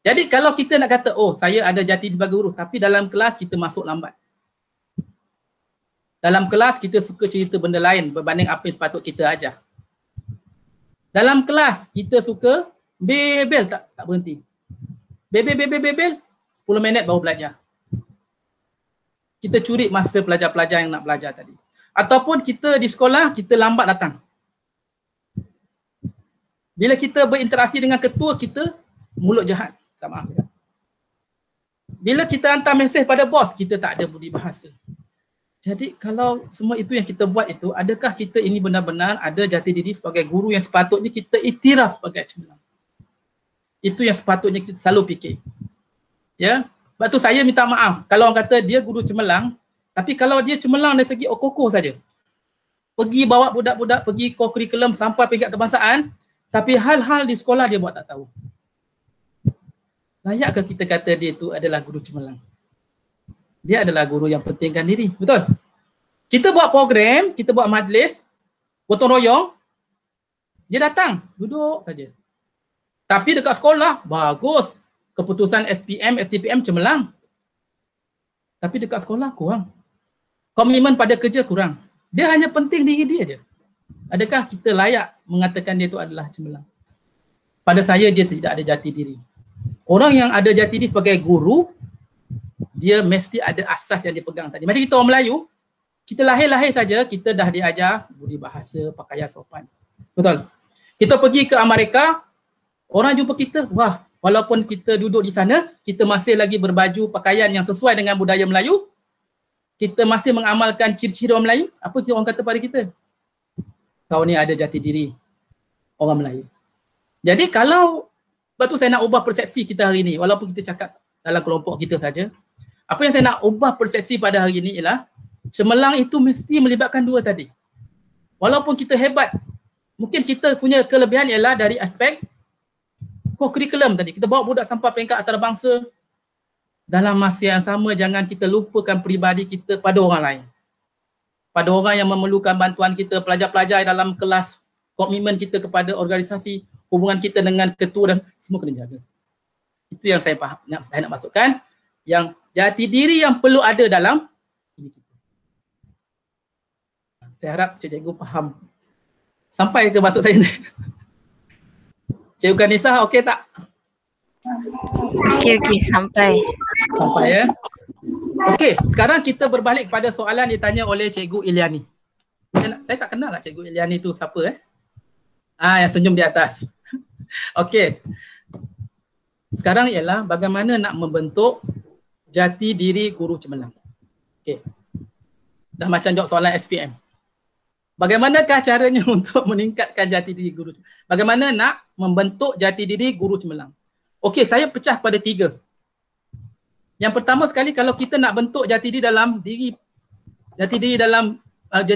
Jadi kalau kita nak kata, oh saya ada jati sebagai guru, tapi dalam kelas kita masuk lambat. Dalam kelas kita suka cerita benda lain berbanding apa yang sepatut kita ajar. Dalam kelas kita suka bebel tak berhenti. Bebel, 10 minit baru belajar. Kita curi masa pelajar-pelajar yang nak belajar tadi. Ataupun kita di sekolah, kita lambat datang. Bila kita berinteraksi dengan ketua, kita mulut jahat. Tak maaf. Bila kita hantar mesej pada bos, kita tak ada budi bahasa. Jadi kalau semua itu yang kita buat itu, adakah kita ini benar-benar ada jati diri sebagai guru yang sepatutnya kita iktiraf sebagai cemerlang? Itu yang sepatutnya kita selalu fikir. Ya, sebab tu saya minta maaf kalau orang kata dia guru cemerlang, tapi kalau dia cemerlang dari segi okoko saja. Pergi bawa budak-budak pergi kurikulum sampai peringkat kebangsaan, tapi hal-hal di sekolah dia buat tak tahu. Layakkah kita kata dia itu adalah guru cemerlang? Dia adalah guru yang pentingkan diri, betul? Kita buat program, kita buat majlis, gotong royong, dia datang, duduk saja. Tapi dekat sekolah, bagus. Keputusan SPM, STPM cemerlang. Tapi dekat sekolah kurang. Komitmen pada kerja kurang. Dia hanya penting diri dia je. Adakah kita layak mengatakan dia itu adalah cemerlang? Pada saya dia tidak ada jati diri. Orang yang ada jati diri sebagai guru, dia mesti ada asas yang dia pegang tadi. Macam kita orang Melayu, kita lahir-lahir saja kita dah diajar budi bahasa, pakaian sopan. Betul? Kita pergi ke Amerika, orang jumpa kita, wah, walaupun kita duduk di sana, kita masih lagi berbaju pakaian yang sesuai dengan budaya Melayu. Kita masih mengamalkan ciri-ciri orang Melayu. Apa orang kata pada kita? Kau ni ada jati diri orang Melayu. Jadi kalau, sebab tu saya nak ubah persepsi kita hari ini, walaupun kita cakap dalam kelompok kita saja, apa yang saya nak ubah persepsi pada hari ini ialah cemerlang itu mesti melibatkan dua tadi. Walaupun kita hebat, mungkin kita punya kelebihan ialah dari aspek kurikulum tadi. Kita bawa budak sampai peringkat antarabangsa. Dalam masa yang sama, jangan kita lupakan peribadi kita pada orang lain. Pada orang yang memerlukan bantuan kita, pelajar-pelajar dalam kelas, komitmen kita kepada organisasi, hubungan kita dengan ketua dan semua kena jaga. Itu yang saya faham, saya nak masukkan. Yang jati diri yang perlu ada dalam diri kita. Saya harap cikgu faham. Sampai ke maksud saya ni. Cikgu Kanisa, okey tak? Okey, sampai. Sampai ya. Okey, sekarang kita berbalik pada soalan ditanya oleh Cikgu Iliani. Saya tak kenal lah Cikgu Iliani tu siapa yang senyum di atas. Okey. Sekarang ialah bagaimana nak membentuk jati diri guru cemerlang. Okey. Dah macam jawab soalan SPM. Bagaimanakah caranya untuk meningkatkan jati diri guru? Bagaimana nak membentuk jati diri guru cemerlang? Okey, saya pecah pada 3. Yang pertama sekali, kalau kita nak bentuk jati diri jati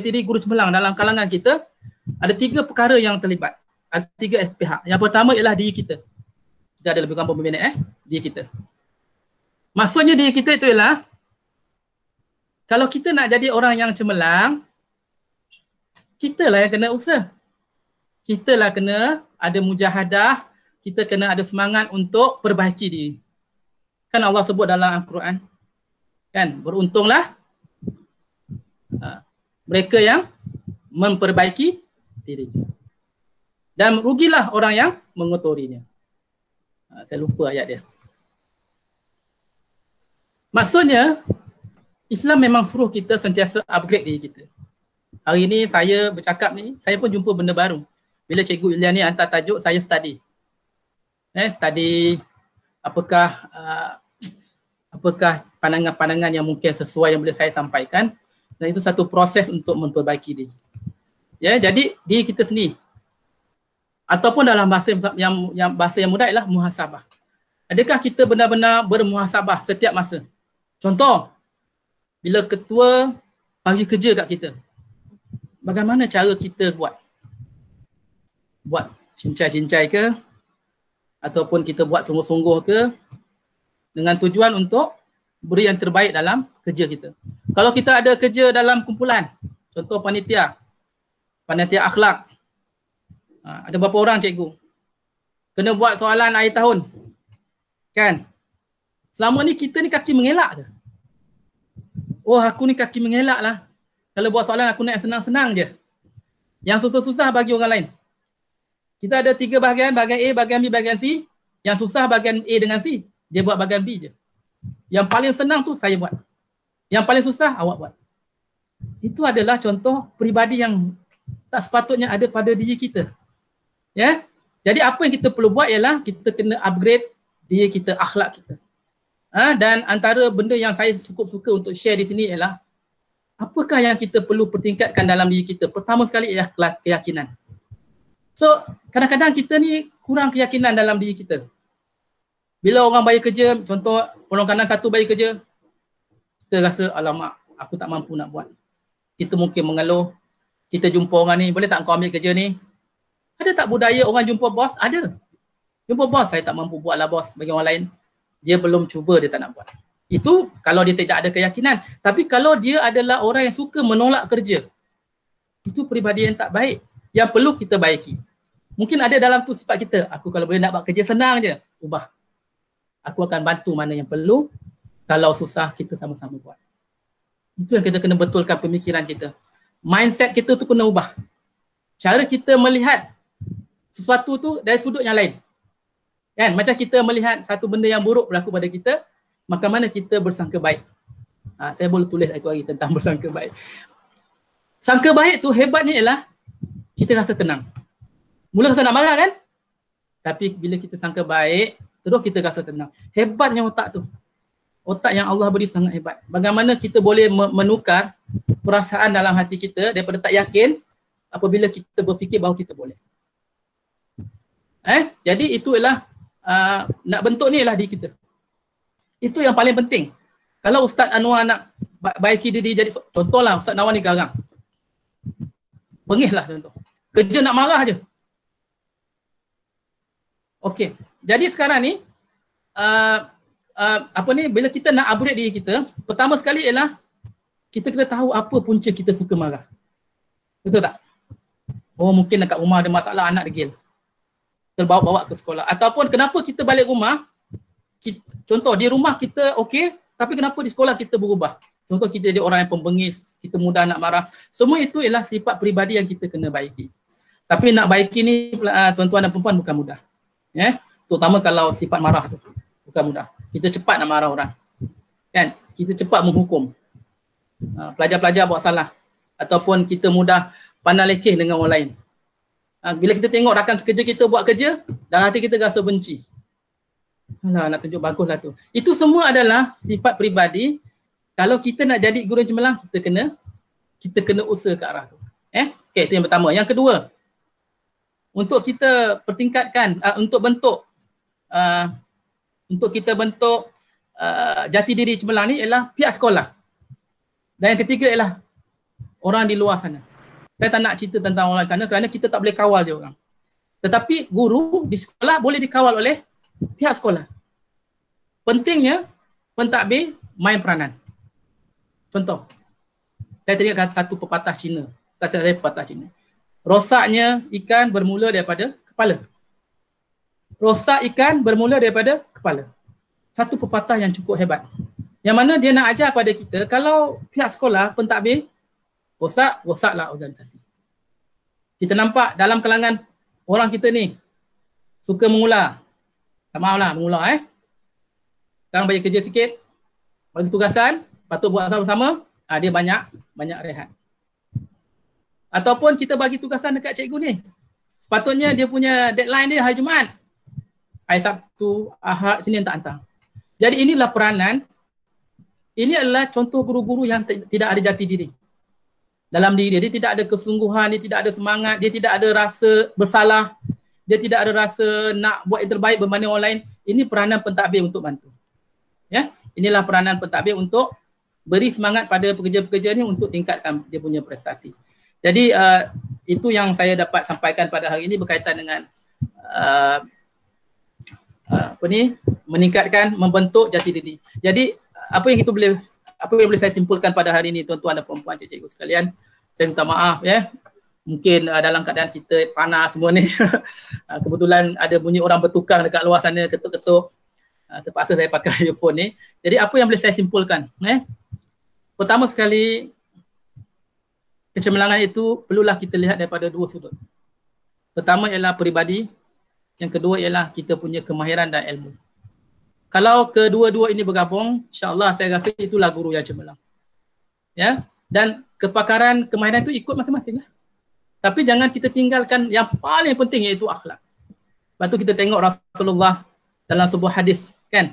diri guru cemerlang dalam kalangan kita, ada 3 perkara yang terlibat. Ada 3 pihak. Yang pertama ialah diri kita. Kita ada lebih kurang berapa minit diri kita. Maksudnya diri kita itu ialah, kalau kita nak jadi orang yang cemerlang, kita lah yang kena usaha. Kita lah kena ada mujahadah, kita kena ada semangat untuk perbaiki diri. Kan Allah sebut dalam Al-Quran, kan, beruntunglah mereka yang memperbaiki diri. Dan rugilah orang yang mengotorinya. Saya lupa ayat dia. Maksudnya, Islam memang suruh kita sentiasa upgrade diri kita. Hari ni saya bercakap ni, saya pun jumpa benda baru. Bila Cikgu Iliani hantar tajuk, saya study. Study apakah pandangan-pandangan yang mungkin sesuai yang boleh saya sampaikan. Dan itu satu proses untuk memperbaiki diri. Ya, jadi diri kita sendiri. Ataupun dalam bahasa yang mudah ialah muhasabah. Adakah kita benar-benar bermuhasabah setiap masa? Contoh, bila ketua bagi kerja kat kita, bagaimana cara kita buat? Buat cincai-cincai ke? Ataupun kita buat sungguh-sungguh ke? Dengan tujuan untuk beri yang terbaik dalam kerja kita. Kalau kita ada kerja dalam kumpulan, contoh panitia akhlak, ada berapa orang cikgu? Kena buat soalan akhir tahun. Kan? Selama ni kita ni kaki mengelak ke? Oh, aku ni kaki mengelak lah. Kalau buat soalan aku nak senang-senang je. Yang susah-susah bagi orang lain. Kita ada 3 bahagian, bahagian A, bahagian B, bahagian C. Yang susah bahagian A dengan C. Dia buat bahagian B je. Yang paling senang tu saya buat. Yang paling susah awak buat. Itu adalah contoh peribadi yang tak sepatutnya ada pada diri kita. Ya. Jadi apa yang kita perlu buat ialah kita kena upgrade diri kita, akhlak kita. Dan antara benda yang saya cukup suka untuk share di sini ialah apakah yang kita perlu pertingkatkan dalam diri kita. Pertama sekali ialah keyakinan. So, kadang-kadang kita ni kurang keyakinan dalam diri kita. Bila orang bagi kerja, contoh penolong kanan 1 bagi kerja, kita rasa alamak, aku tak mampu nak buat. Kita mungkin mengeluh. Kita jumpa orang ni, boleh tak kau ambil kerja ni? Ada tak budaya orang jumpa bos? Ada. Jumpa bos, saya tak mampu buat lah bos. Bagi orang lain, dia belum cuba, dia tak nak buat. Itu kalau dia tidak ada keyakinan. Tapi kalau dia adalah orang yang suka menolak kerja, itu peribadi yang tak baik. Yang perlu kita baiki. Mungkin ada dalam tu sifat kita, aku kalau boleh nak buat kerja senang je, ubah. Aku akan bantu mana yang perlu. Kalau susah, kita sama-sama buat. Itu yang kita kena betulkan pemikiran kita. Mindset kita tu kena ubah. Cara kita melihat sesuatu tu dari sudut yang lain. Kan? Macam kita melihat satu benda yang buruk berlaku pada kita, maka mana kita bersangka baik. Saya boleh tulis itu hari tentang bersangka baik. Sangka baik tu hebatnya ialah kita rasa tenang. Mula rasa nak marah kan? Tapi bila kita sangka baik, terus kita rasa tenang. Hebatnya otak tu. Otak yang Allah beri sangat hebat. Bagaimana kita boleh menukar perasaan dalam hati kita daripada tak yakin apabila kita berfikir bahawa kita boleh. Jadi itu ialah nak bentuk ni ialah diri kita. Itu yang paling penting. Kalau Ustaz Anwar nak baiki diri jadi, contohlah Ustaz Anwar ni garang. Bengis lah contoh. Kerja nak marah je. Okey. Jadi sekarang ni bila kita nak upgrade diri kita, pertama sekali ialah kita kena tahu apa punca kita suka marah. Betul tak? Oh, mungkin dekat rumah ada masalah, anak degil. Terbawa-bawa ke sekolah. Ataupun kenapa kita balik rumah, contoh di rumah kita okey, tapi kenapa di sekolah kita berubah? Contoh kita jadi orang yang pembengis, kita mudah nak marah. Semua itu ialah sifat peribadi yang kita kena baiki. Tapi nak baiki ni tuan-tuan dan perempuan bukan mudah. Terutama kalau sifat marah tu bukan mudah. Kita cepat nak marah orang. Kan? Kita cepat menghukum. Pelajar-pelajar buat salah. Ataupun kita mudah pandang leceh dengan orang lain. Bila kita tengok rakan sekerja kita buat kerja, dalam hati kita rasa benci. Alah, nak tunjuk baguslah tu. Itu semua adalah sifat peribadi. Kalau kita nak jadi guru yang cemerlang, kita kena usaha ke arah tu. Okey, itu yang pertama. Yang kedua, untuk kita pertingkatkan, untuk kita bentuk jati diri cemerlang ni ialah pihak sekolah. Dan yang ketiga ialah orang di luar sana. Saya tak nak cerita tentang orang di sana kerana kita tak boleh kawal dia orang. Tetapi guru di sekolah boleh dikawal oleh pihak sekolah. Pentingnya pentadbir main peranan. Contoh, saya teringat satu pepatah Cina. Saya pepatah Cina. Rosaknya ikan bermula daripada kepala. Rosak ikan bermula daripada kepala. Satu pepatah yang cukup hebat. Yang mana dia nak ajar pada kita, kalau pihak sekolah, pentadbir, rosaklah organisasi. Kita nampak dalam kalangan orang kita ni, suka mengular. Tak maaf lah, mengular Sekarang bagi kerja sikit, bagi tugasan, patut buat sama-sama, dia banyak rehat. Ataupun kita bagi tugasan dekat cikgu ni. Sepatutnya dia punya deadline dia hari Jumaat. Hari Sabtu, Ahad, Senin tak hantar. Jadi inilah peranan. Ini adalah contoh guru-guru yang tidak ada jati diri dalam diri dia. Dia tidak ada kesungguhan, dia tidak ada semangat, dia tidak ada rasa bersalah, dia tidak ada rasa nak buat yang terbaik berbanding orang lain. Ini peranan pentadbir untuk bantu. Ya, inilah peranan pentadbir untuk beri semangat pada pekerja-pekerja ni untuk tingkatkan dia punya prestasi. Jadi itu yang saya dapat sampaikan pada hari ini berkaitan dengan meningkatkan, membentuk jati diri. Jadi apa yang boleh saya simpulkan pada hari ini, tuan-tuan dan puan-puan, cikgu sekalian, saya minta maaf ya. Mungkin dalam keadaan kita panas semua ni, kebetulan ada bunyi orang bertukang dekat luar sana, ketuk-ketuk, terpaksa saya pakai earphone ni. Jadi apa yang boleh saya simpulkan? Pertama sekali, kecemerlangan itu perlulah kita lihat daripada dua sudut. Pertama ialah peribadi, yang kedua ialah kita punya kemahiran dan ilmu. Kalau kedua-dua ini bergabung, insya-Allah saya rasa itulah guru yang cemerlang. Ya, dan kepakaran, kemahiran itu ikut masing-masing lah. Tapi jangan kita tinggalkan yang paling penting, iaitu akhlak. Lepas tu kita tengok Rasulullah dalam sebuah hadis kan,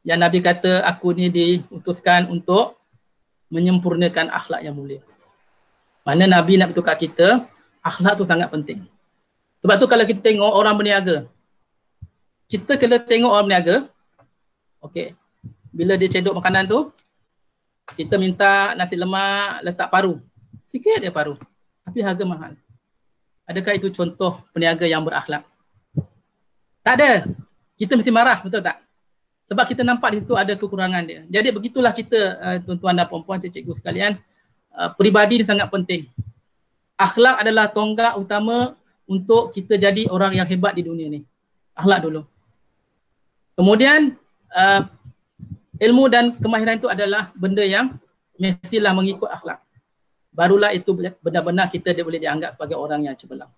yang Nabi kata, aku ni diutuskan untuk menyempurnakan akhlak yang mulia. Mana Nabi nak beritahu kat kita, akhlak tu sangat penting. Sebab tu kalau kita tengok orang berniaga, kita kena tengok orang berniaga, okey, bila dia cedok makanan tu, kita minta nasi lemak letak paru. Sikit dia paru, tapi harga mahal. Adakah itu contoh peniaga yang berakhlak? Tak ada. Kita mesti marah, betul tak? Sebab kita nampak di situ ada kekurangan dia. Jadi begitulah kita, tuan-tuan dan puan-puan, cikgu sekalian, peribadi ni sangat penting. Akhlak adalah tonggak utama untuk kita jadi orang yang hebat di dunia ni. Akhlak dulu. Kemudian ilmu dan kemahiran itu adalah benda yang mestilah mengikut akhlak. Barulah itu benar-benar kita boleh dianggap sebagai orang yang cemerlang.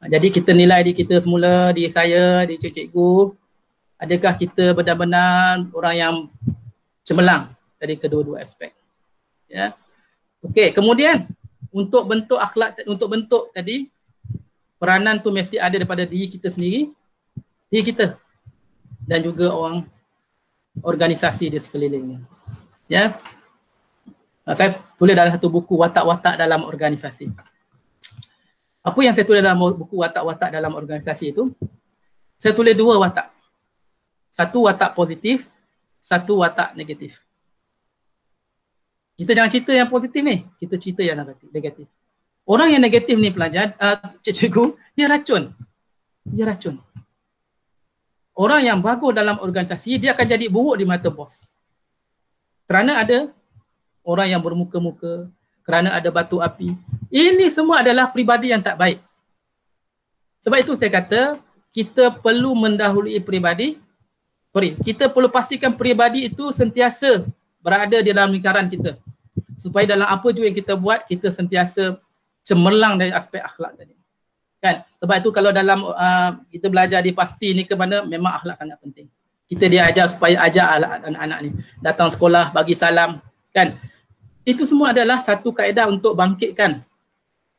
Jadi kita nilai diri kita semula, diri saya, diri cikgu, adakah kita benar-benar orang yang cemerlang dari kedua-dua aspek. Ya. Okey, kemudian untuk bentuk akhlak, untuk bentuk tadi, peranan tu mesti ada daripada diri kita sendiri, diri kita, dan juga orang organisasi di sekelilingnya. Ya. Saya tulis dalam satu buku, watak-watak dalam organisasi. Apa yang saya tulis dalam buku watak-watak dalam organisasi itu? Saya tulis dua watak. Satu watak positif, satu watak negatif. Kita jangan cerita yang positif ni, kita cerita yang negatif. Orang yang negatif ni pelajar, cikgu, dia racun. Dia racun. Orang yang bagus dalam organisasi, dia akan jadi buruk di mata bos. Kerana ada orang yang bermuka-muka, kerana ada batu api. Ini semua adalah peribadi yang tak baik. Sebab itu saya kata, kita perlu mendahului peribadi, kita perlu pastikan peribadi itu sentiasa berada di dalam lingkaran kita. Supaya dalam apa juga yang kita buat, kita sentiasa cemerlang dari aspek akhlak tadi. Kan? Sebab itu kalau dalam kita belajar di pasti ni ke mana, memang akhlak sangat penting. Kita dia ajar supaya ajar anak-anak ni datang sekolah, bagi salam, kan? Itu semua adalah satu kaedah untuk bangkitkan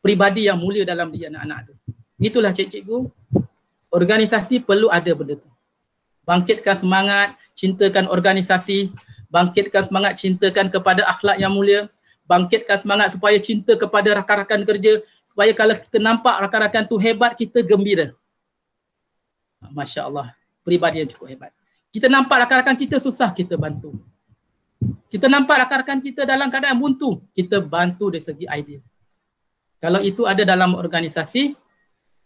peribadi yang mulia dalam diri anak-anak tu. Itulah cikgu, organisasi perlu ada benda tu. Bangkitkan semangat, cintakan organisasi, bangkitkan semangat, cintakan kepada akhlak yang mulia, bangkitkan semangat supaya cinta kepada rakan-rakan kerja, supaya kalau kita nampak rakan-rakan tu hebat, kita gembira. Masya Allah, peribadi yang cukup hebat. Kita nampak rakan-rakan kita susah, kita bantu. Kita nampak rakan-rakan kita dalam keadaan buntu, kita bantu dari segi idea. Kalau itu ada dalam organisasi,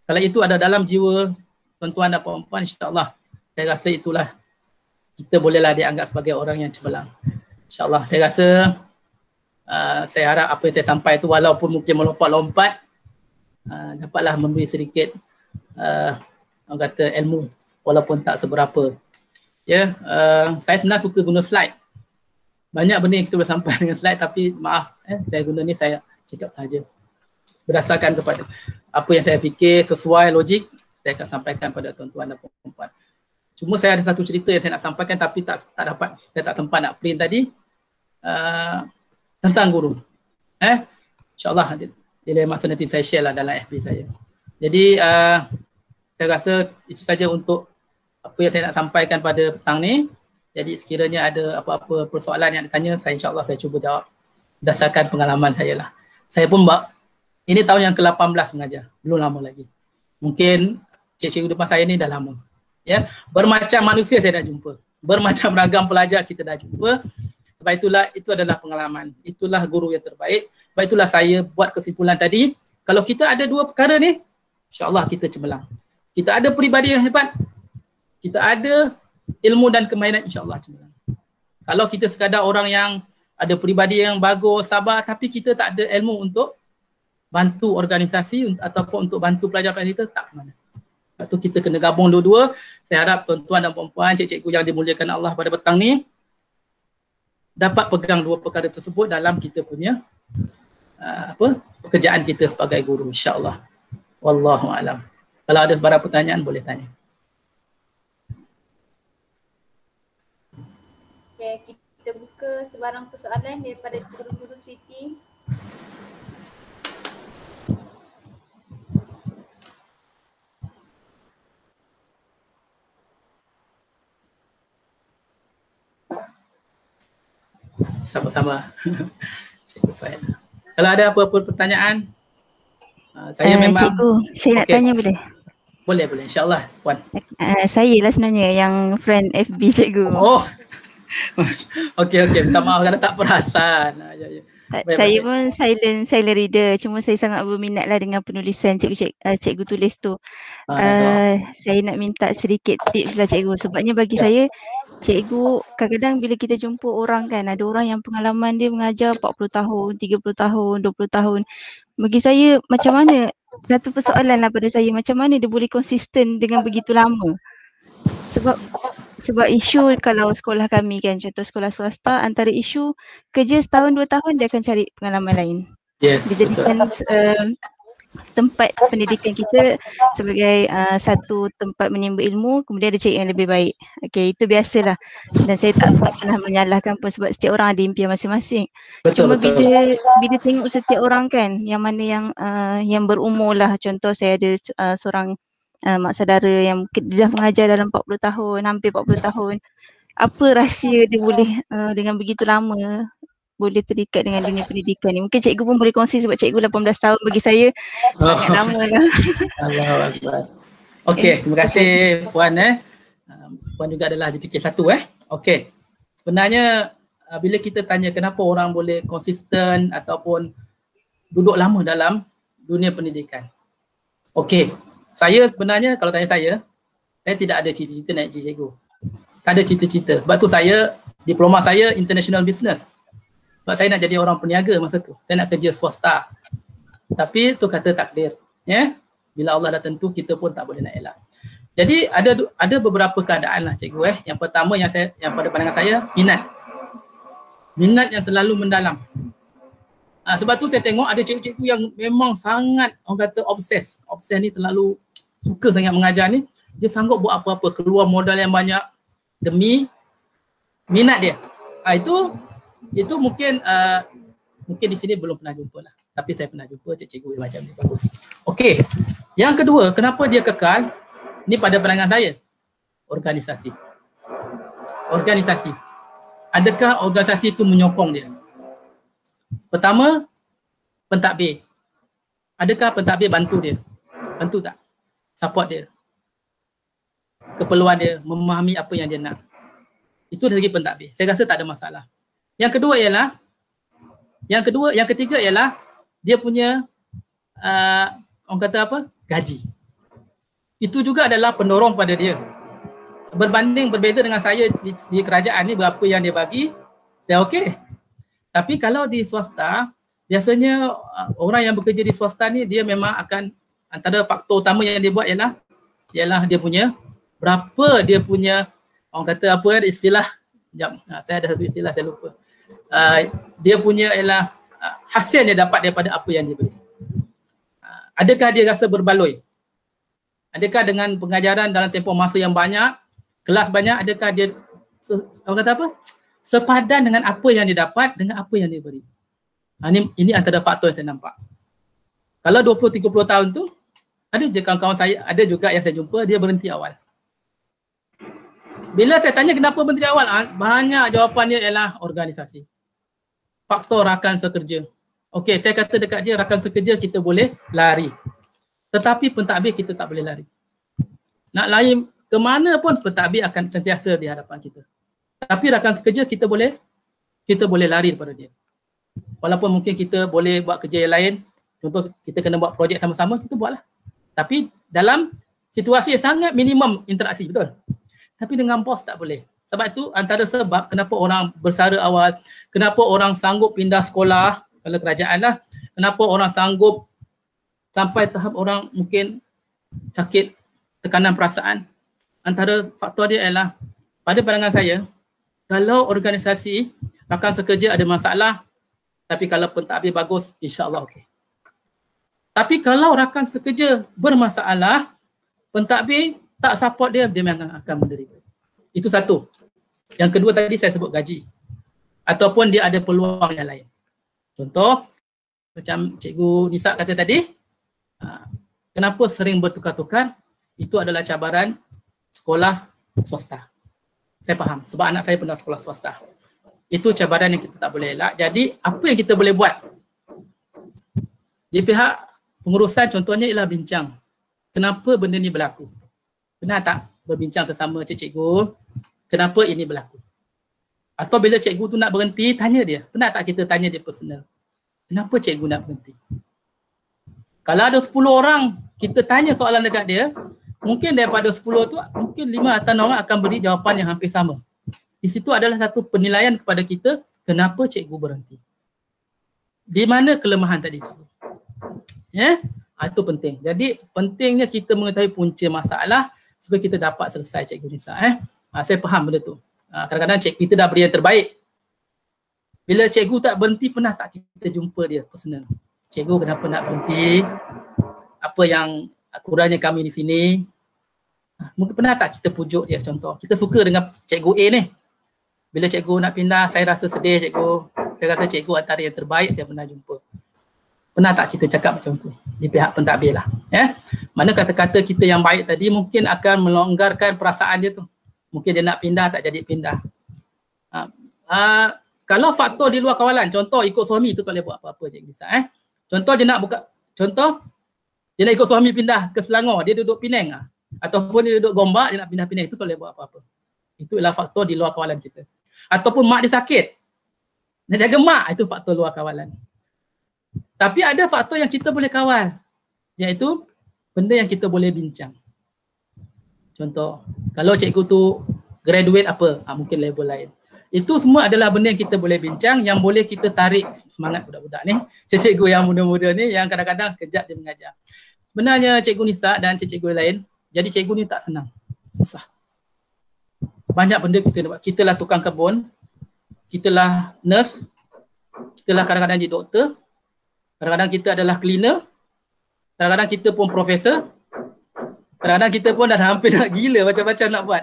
kalau itu ada dalam jiwa tuan-tuan dan puan-puan, insya-Allah saya rasa itulah kita bolehlah dianggap sebagai orang yang cemerlang. InsyaAllah saya rasa saya harap apa yang saya sampai itu walaupun mungkin melompat-lompat dapatlah memberi sedikit orang kata ilmu walaupun tak seberapa. Ya, saya sebenarnya suka guna slide. Banyak benda yang kita boleh sampai dengan slide tapi maaf saya guna ni saya cakap saja. Berdasarkan kepada apa yang saya fikir sesuai logik saya akan sampaikan pada tuan-tuan dan puan-puan. Cuma saya ada satu cerita yang saya nak sampaikan tapi tak dapat, saya tak sempat nak print tadi tentang guru. InsyaAllah di lain masa nanti saya share lah dalam FB saya. Jadi saya rasa itu saja untuk apa yang saya nak sampaikan pada petang ni. Jadi sekiranya ada apa-apa persoalan yang ditanya, saya insyaAllah saya cuba jawab berdasarkan pengalaman saya lah. Saya pun ini tahun yang ke-18 mengajar, belum lama lagi. Mungkin cikgu depan saya ni dah lama. Ya, bermacam manusia saya dah jumpa. Bermacam ragam pelajar kita dah jumpa. Sebab itulah itu adalah pengalaman. Itulah guru yang terbaik. Sebab itulah saya buat kesimpulan tadi. Kalau kita ada dua perkara ni, insya-Allah kita cemerlang. Kita ada peribadi yang hebat. Kita ada ilmu dan kemahiran, insya-Allah cemerlang. Kalau kita sekadar orang yang ada peribadi yang bagus, sabar, tapi kita tak ada ilmu untuk bantu organisasi ataupun untuk bantu pelajar-pelajar kita, tak ke mana. Sebab tu kita kena gabung dua-dua. Saya harap tuan-tuan dan puan-puan, cikgu yang dimuliakan Allah pada petang ni dapat pegang dua perkara tersebut dalam kita punya pekerjaan kita sebagai guru, insya-Allah. Wallahu a'lam. Kalau ada sebarang pertanyaan boleh tanya. Okay, kita buka sebarang persoalan daripada guru-guru Sweety. Sama-sama. Cikgu Faina. Kalau ada apa-apa pertanyaan, saya memang cikgu, saya nak tanya boleh? Boleh, insya-Allah, puan. Saya lah sebenarnya yang friend FB cikgu. Oh. Okey, minta maaf kerana tak perasan. Saya pun silent reader, cuma saya sangat berminat lah dengan penulisan cikgu tulis tu. Saya nak minta sedikit tips lah cikgu, sebabnya bagi saya cikgu kadang-kadang bila kita jumpa orang kan, ada orang yang pengalaman dia mengajar 40 tahun, 30 tahun, 20 tahun. Bagi saya macam mana, satu persoalan lah pada saya, macam mana dia boleh konsisten dengan begitu lama. Sebab isu kalau sekolah kami kan, contoh sekolah swasta, antara isu kerja setahun 2 tahun dia akan cari pengalaman lain. Yes, dia jadikan tempat pendidikan kita sebagai satu tempat menimba ilmu, kemudian dia cari yang lebih baik. Okey, itu biasalah. Dan saya tak pernah menyalahkan pun sebab setiap orang ada impian masing-masing. Cuma bila tengok setiap orang kan, yang mana yang berumur lah, contoh saya ada seorang mak saudara yang dah mengajar dalam 40 tahun, hampir 40 tahun. Apa rahsia dia boleh dengan begitu lama boleh terikat dengan dunia pendidikan ni? Mungkin cikgu pun boleh kongsi sebab cikgu 18 tahun bagi saya sangat lama lah. Allahuakbar. Okey, terima kasih puan. Puan juga adalah dipikir satu. Okey. Sebenarnya bila kita tanya kenapa orang boleh konsisten ataupun duduk lama dalam dunia pendidikan. Okey. Saya sebenarnya kalau tanya saya tidak ada cita-cita nak jadi cikgu. Tak ada cita-cita. Sebab tu saya, diploma saya international business. Sebab saya nak jadi orang peniaga masa tu. Saya nak kerja swasta. Tapi tu kata takdir. Bila Allah dah tentu, kita pun tak boleh nak elak. Jadi ada beberapa keadaan lah cikgu. Yang pertama yang pada pandangan saya, minat. Minat yang terlalu mendalam. Sebab tu saya tengok ada cikgu-cikgu yang memang sangat orang kata obses. Obses ni terlalu suka sangat mengajar ni. Dia sanggup buat apa-apa, keluar modal yang banyak, demi minat dia. Itu mungkin mungkin di sini belum pernah jumpa lah. Tapi saya pernah jumpa cikgu yang macam ni, bagus. Okey. Yang kedua, kenapa dia kekal? Ni pada pandangan saya. Organisasi. Organisasi. Adakah organisasi itu menyokong dia? Pertama, pentadbir. Adakah pentadbir bantu dia? Bantu tak? Support dia. Keperluan dia, memahami apa yang dia nak. Itu dari segi pentadbir. Saya rasa tak ada masalah. Yang ketiga ialah dia punya orang kata apa? Gaji. Itu juga adalah pendorong pada dia. Berbeza dengan saya di kerajaan ni, berapa yang dia bagi, saya okey. Tapi kalau di swasta, biasanya orang yang bekerja di swasta ni dia memang akan, antara faktor utama yang dia buat ialah dia punya berapa dia punya, orang kata apa istilah, saya ada satu istilah saya lupa. Dia punya ialah hasil yang dapat daripada apa yang dia beri. Adakah dia rasa berbaloi? Adakah dengan pengajaran dalam tempoh masa yang banyak, kelas banyak, adakah dia orang kata apa? Sepadan dengan apa yang dia dapat dengan apa yang dia beri. Ini antara faktor yang saya nampak. Kalau 20-30 tahun tu, ada je kawan-kawan saya, ada juga yang saya jumpa dia berhenti awal. Bila saya tanya kenapa berhenti awal, banyak jawapannya ialah organisasi. Faktor rakan sekerja. Okey, saya kata dekat dia rakan sekerja kita boleh lari. Tetapi pentadbir kita tak boleh lari. Nak lari ke mana pun pentadbir akan sentiasa di hadapan kita. Tapi rakan sekerja kita boleh lari daripada dia. Walaupun mungkin kita boleh buat kerja yang lain, contoh kita kena buat projek sama-sama, kita buatlah. Tapi dalam situasi yang sangat minimum interaksi, betul? Tapi dengan bos tak boleh. Sebab itu antara sebab kenapa orang bersara awal, kenapa orang sanggup pindah sekolah, kalau kerajaan lah, kenapa orang sanggup sampai tahap orang mungkin sakit tekanan perasaan. Antara faktor dia ialah, pada pandangan saya, kalau organisasi rakan sekerja ada masalah, tapi kalau pentadbir bagus, insya-Allah okey. Tapi kalau rakan sekerja bermasalah, pentadbir tak support dia, dia memang akan menderita. Itu satu. Yang kedua tadi saya sebut gaji. Ataupun dia ada peluang yang lain. Contoh, macam Cikgu Nisa kata tadi, kenapa sering bertukar-tukar? Itu adalah cabaran sekolah swasta. Saya faham, sebab anak saya pernah sekolah swasta. Itu cabaran yang kita tak boleh elak. Jadi, apa yang kita boleh buat? Di pihak pengurusan contohnya ialah bincang. Kenapa benda ni berlaku? Pernah tak berbincang sesama cikgu, kenapa ini berlaku? Atau bila cikgu tu nak berhenti, tanya dia. Pernah tak kita tanya dia personal? Kenapa cikgu nak berhenti? Kalau ada 10 orang, kita tanya soalan dekat dia, mungkin daripada 10 tu, mungkin 5 atau 6 orang akan beri jawapan yang hampir sama. Di situ adalah satu penilaian kepada kita, kenapa cikgu berhenti. Di mana kelemahan tadi cikgu? Itu penting. Jadi pentingnya kita mengetahui punca masalah supaya kita dapat selesai cikgu Nisa. Saya faham benda tu. Kadang-kadang cikgu kita dah beri yang terbaik. Bila cikgu tak berhenti, pernah tak kita jumpa dia personal? Cikgu kenapa nak berhenti? Apa yang kurangnya kami di sini? Mungkin pernah tak kita pujuk dia contoh? Kita suka dengan cikgu A ni. Bila cikgu nak pindah, saya rasa sedih cikgu. Saya rasa cikgu antara yang terbaik saya pernah jumpa. Pernah tak kita cakap macam tu? Di pihak pentadbir lah. Mana kata-kata kita yang baik tadi mungkin akan melonggarkan perasaan dia tu. Mungkin dia nak pindah, tak jadi pindah. Kalau faktor di luar kawalan, contoh ikut suami tu tak boleh buat apa-apa cikgu Nisa. Contoh dia nak dia nak ikut suami pindah ke Selangor, dia duduk Penang. Ataupun dia duduk Gombak, dia nak pindah Penang, itu tak boleh buat apa-apa. Itu ialah faktor di luar kawalan kita. Ataupun mak dia sakit, nak jaga mak, itu faktor luar kawalan. Tapi ada faktor yang kita boleh kawal, iaitu benda yang kita boleh bincang. Contoh, kalau cikgu tu graduate apa, mungkin level lain. Itu semua adalah benda yang kita boleh bincang, yang boleh kita tarik semangat budak-budak ni. Cikgu yang muda-muda ni yang kadang-kadang sekejap dia mengajar. Sebenarnya cikgu Nisa dan cikgu lain, jadi cikgu ni tak senang, susah. Banyak benda kita buat. Kita lah tukang kebun, kita lah nurse, kita lah kadang-kadang jadi doktor, kadang-kadang kita adalah cleaner, kadang-kadang kita pun profesor, kadang-kadang kita pun dah hampir nak gila macam-macam nak buat.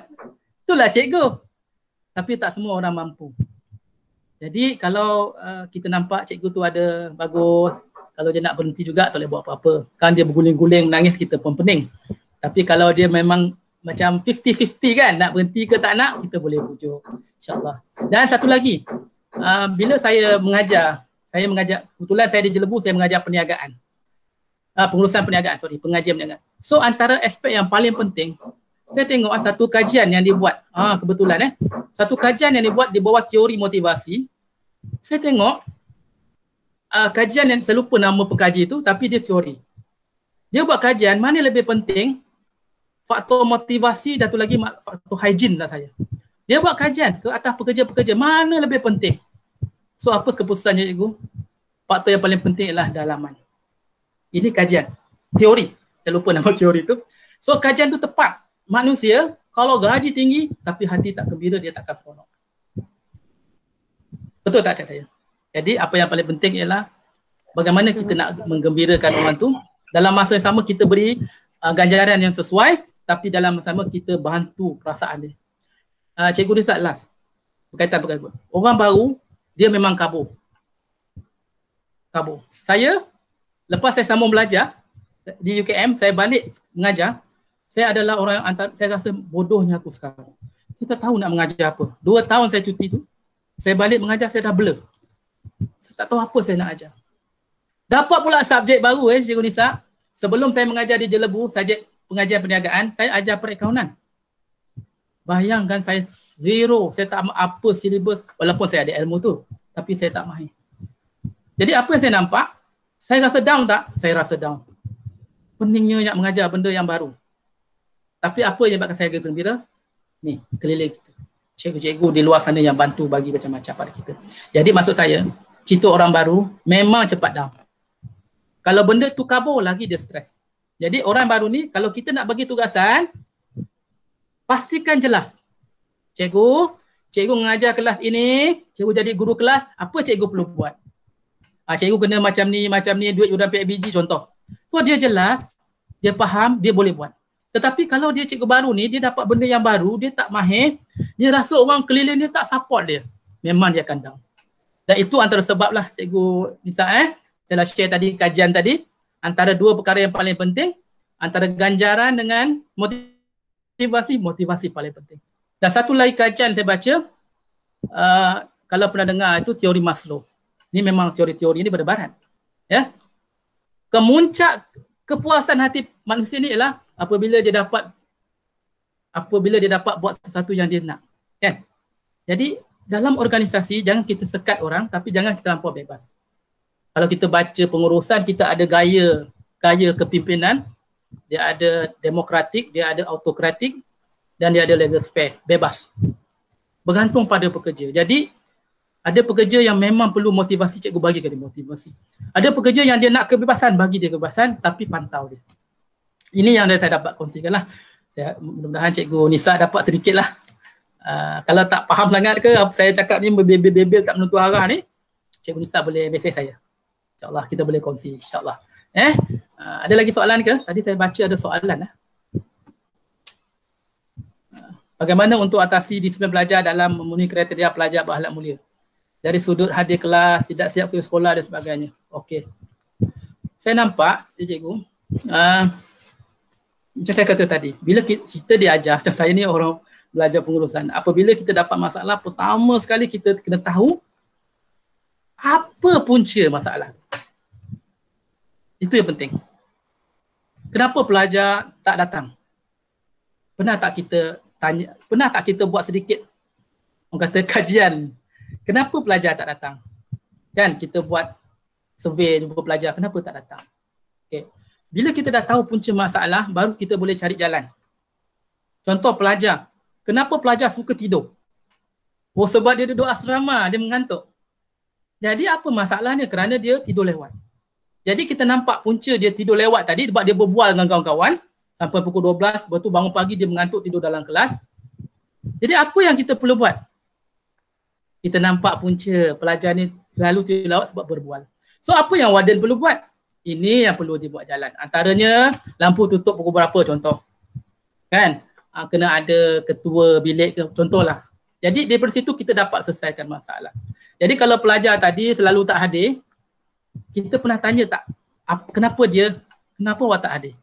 Itulah cikgu. tapi tak semua orang mampu. Jadi kalau kita nampak cikgu tu ada bagus, kalau dia nak berhenti juga tak boleh buat apa-apa. Kan dia berguling-guling nangis kita pun pening. Tapi kalau dia memang macam 50-50 kan, nak berhenti ke tak nak, kita boleh pujuk, insyaAllah. Dan satu lagi, bila saya mengajar, kebetulan saya di Jelebu, saya mengajar perniagaan. Pengurusan perniagaan, pengajian perniagaan. So antara aspek yang paling penting, saya tengok satu kajian yang dibuat, kebetulan satu kajian yang dibuat di bawah teori motivasi. Saya tengok kajian yang saya lupa nama pekaji itu, tapi dia teori. Dia buat kajian mana lebih penting, faktor motivasi dan satu lagi faktor hygiene lah saya. Dia buat kajian ke atas pekerja-pekerja mana lebih penting. So apa keputusannya cikgu? Faktor yang paling penting ialah dalaman. Ini kajian, teori. Saya lupa nama teori itu. So kajian tu tepat. Manusia kalau gaji tinggi tapi hati tak gembira, dia takkan seronok. Betul tak cakap saya? Jadi apa yang paling penting ialah bagaimana kita nak menggembirakan orang tu. Dalam masa yang sama kita beri ganjaran yang sesuai, tapi dalam masa sama kita bantu perasaan dia. Cikgu Nisa last. Berkaitan. Orang baru, dia memang kabur. Saya, lepas saya sambung belajar di UKM, saya balik mengajar. Saya adalah orang yang saya rasa bodohnya aku sekarang. Saya tak tahu nak mengajar apa. 2 tahun saya cuti tu, saya balik mengajar, saya dah blur. Saya tak tahu apa saya nak ajar. Dapat pula subjek baru Cikgu Nisa. Sebelum saya mengajar di Jelebu, subjek pengajian perniagaan, saya ajar perakaunan. Bayangkan saya zero, saya tak apa silibus, walaupun saya ada ilmu tu, tapi saya tak mahir. Jadi apa yang saya nampak, saya rasa down tak? Saya rasa down. Pentingnya nak mengajar benda yang baru. Tapi apa yang buatkan saya gembira? Ni, keliling kita. Cikgu-cikgu di luar sana yang bantu bagi macam-macam pada kita. Jadi maksud saya, kita orang baru memang cepat down. Kalau benda tu kabur lagi dia stres. Jadi orang baru ni kalau kita nak bagi tugasan, pastikan jelas. Cikgu mengajar kelas ini, cikgu jadi guru kelas, apa cikgu perlu buat? Cikgu kena macam ni, duit yuran PIBG contoh. So dia jelas, dia faham, dia boleh buat. Tetapi kalau dia cikgu baru ni, dia dapat benda yang baru, dia tak mahir, dia rasa orang keliling dia tak support dia, memang dia akan down. Dan itu antara sebab lah Cikgu Nisa saya share tadi kajian tadi, antara 2 perkara yang paling penting, antara ganjaran dengan motivasi paling penting. Dan satu lagi kajian saya baca, kalau pernah dengar itu teori Maslow. Ini memang teori-teori ini berdebaran. Ya. Kemuncak kepuasan hati manusia ni ialah apabila dia dapat buat sesuatu yang dia nak. Kan? Jadi dalam organisasi jangan kita sekat orang, tapi jangan kita terlampau bebas. Kalau kita baca pengurusan, kita ada gaya kepimpinan, dia ada demokratik, dia ada autokratik, dan dia ada laissez-faire, bebas. Bergantung pada pekerja. Jadi ada pekerja yang memang perlu motivasi, cikgu bagi dia motivasi. Ada pekerja yang dia nak kebebasan, bagi dia kebebasan, tapi pantau dia. Ini yang saya dapat kongsikan lah. Mudah-mudahan Cikgu Nisa dapat sedikit lah. Kalau tak faham sangat ke, saya cakap ni bebel-bebel tak menentu arah ni, Cikgu Nisa boleh mesej saya. InsyaAllah kita boleh kongsi, insyaAllah. Ada lagi soalan ke? Tadi saya baca ada soalan. Bagaimana untuk atasi disiplin belajar dalam memenuhi kriteria pelajar berakhlak mulia? Dari sudut hadir kelas, tidak siap ke sekolah dan sebagainya. Okey. Saya nampak, cikgu, macam saya kata tadi, bila kita diajar, macam saya ni orang belajar pengurusan, apabila kita dapat masalah, pertama sekali kita kena tahu apa punca masalah. Itu yang penting. Kenapa pelajar tak datang? Pernah tak kita buat sedikit orang kata kajian, kenapa pelajar tak datang? Kan kita buat survey jumpa pelajar, kenapa tak datang? Okay. Bila kita dah tahu punca masalah, baru kita boleh cari jalan. Contoh pelajar, kenapa pelajar suka tidur? Oh, sebab dia duduk asrama, dia mengantuk. Jadi apa masalahnya? Kerana dia tidur lewat. Jadi kita nampak punca dia tidur lewat tadi sebab dia berbual dengan kawan-kawan sampai pukul 12, lepas tu bangun pagi dia mengantuk tidur dalam kelas. Jadi apa yang kita perlu buat? Kita nampak punca pelajar ni selalu tidur lewat sebab berbual. So apa yang warden perlu buat? Ini yang perlu dibuat jalan. Antaranya lampu tutup pukul berapa contoh. Kan? Kena ada ketua bilik ke contohlah. Jadi daripada situ kita dapat selesaikan masalah. Jadi kalau pelajar tadi selalu tak hadir, kita pernah tanya tak kenapa awak tak hadir?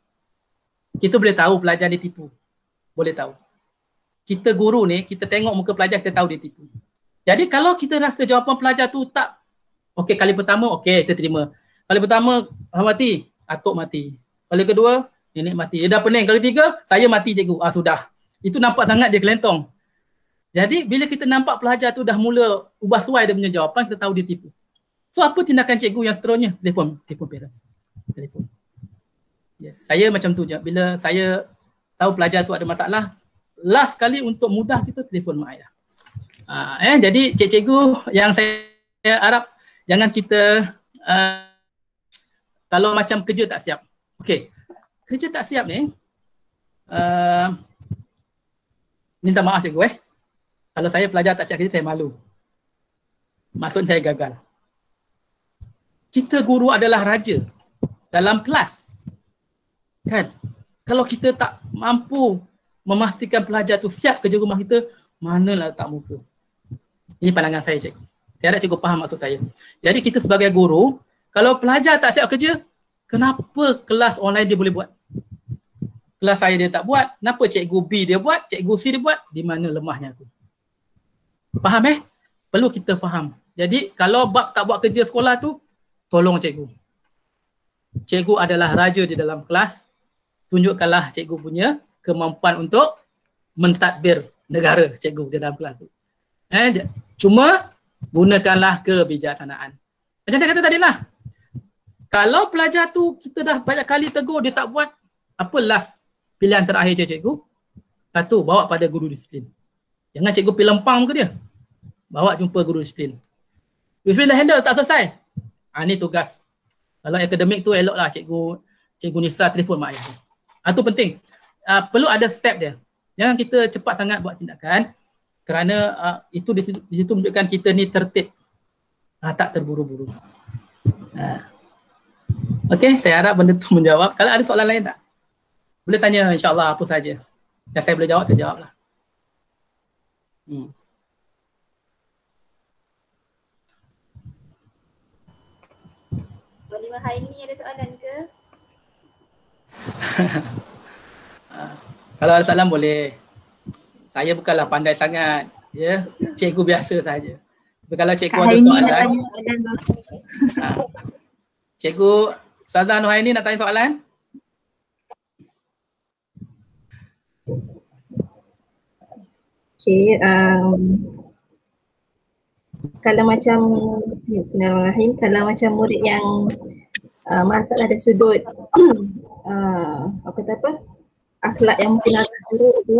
Kita boleh tahu pelajar dia tipu. Boleh tahu. Kita guru ni, kita tengok muka pelajar, kita tahu dia tipu. Jadi kalau kita rasa jawapan pelajar tu tak, okey kali pertama, okey kita terima. Kali pertama, mati, atuk mati. Kali kedua, nenek mati. Dia dah pening. Kali tiga, saya mati cikgu. Sudah. Itu nampak sangat dia kelentong. Jadi bila kita nampak pelajar tu dah mula ubah suai dia punya jawapan, kita tahu dia tipu. So apa tindakan cikgu yang seterusnya? Telefon parents. Telefon. Yes, saya macam tu je. Bila saya tahu pelajar tu ada masalah, last kali untuk mudah kita telefon mak ayah. Jadi cikgu yang saya harap jangan kita kalau macam kerja tak siap. Okey. Kerja tak siap ni minta maaf cikgu Kalau saya pelajar tak siap kerja, saya malu. Maksud saya gagal. Kita guru adalah raja dalam kelas. Kan? Kalau kita tak mampu memastikan pelajar tu siap kerja rumah kita, manalah letak muka. Ini pandangan saya cikgu. Saya harap cikgu faham maksud saya. Jadi kita sebagai guru, kalau pelajar tak siap kerja, kenapa kelas online dia boleh buat? Kelas saya dia tak buat, kenapa cikgu B dia buat, cikgu C dia buat? Di mana lemahnya tu? Faham Perlu kita faham. Jadi kalau bab tak buat kerja sekolah tu, tolong cikgu. Cikgu adalah raja di dalam kelas. Tunjukkanlah cikgu punya kemampuan untuk mentadbir negara cikgu di dalam kelas tu. Cuma gunakanlah kebijaksanaan. Macam saya kata tadi lah. Kalau pelajar tu kita dah banyak kali tegur dia tak buat, apa last pilihan terakhir cikgu? Satu, bawa pada guru disiplin. Jangan cikgu pergi lempang ke dia. Bawa jumpa guru disiplin. Guru disiplin dah handle, tak selesai. Ni tugas. Kalau akademik tu eloklah cikgu Nisa telefon mak ayah. Itu penting. Perlu ada step dia. Jangan kita cepat sangat buat tindakan kerana itu di situ menunjukkan kita ni tertib. Tak terburu-buru. Okey, saya harap benda tu menjawab. Kalau ada soalan lain tak? Boleh tanya insya-Allah apa saja. Yang saya boleh jawab, saya jawablah. Oleh Haini ada soalan ke? Kalau ada soalan boleh. Saya bukanlah pandai sangat. Ya, cikgu biasa saja. Tapi kalau cikgu ada soalan. Cikgu Ustazah Nuhaini nak tanya soalan? Okay, kalau macam Bismillahirrahmanirrahim, kalau macam murid yang masalah dari sudut akhlak yang mungkin agak buruk tu,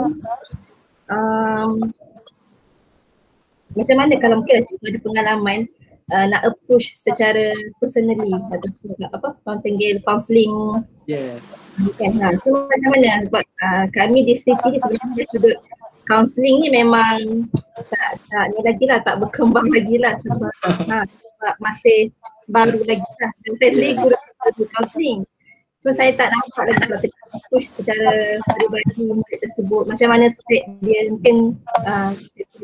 macam mana kalau mungkin cikgu ada pengalaman nak approach secara personally atau panggil counselling. Yes. Kan, so macam mana buat kami di Sriti ni sebenarnya sudut counselling ni memang tak ni lagi lah, tak berkembang lagi lah sebab masih baru lagi lah. Dan saya sendiri guru counselling. So saya tak nampak lagi kalau kita push secara peribadi murid tersebut. Macam mana step dia mungkin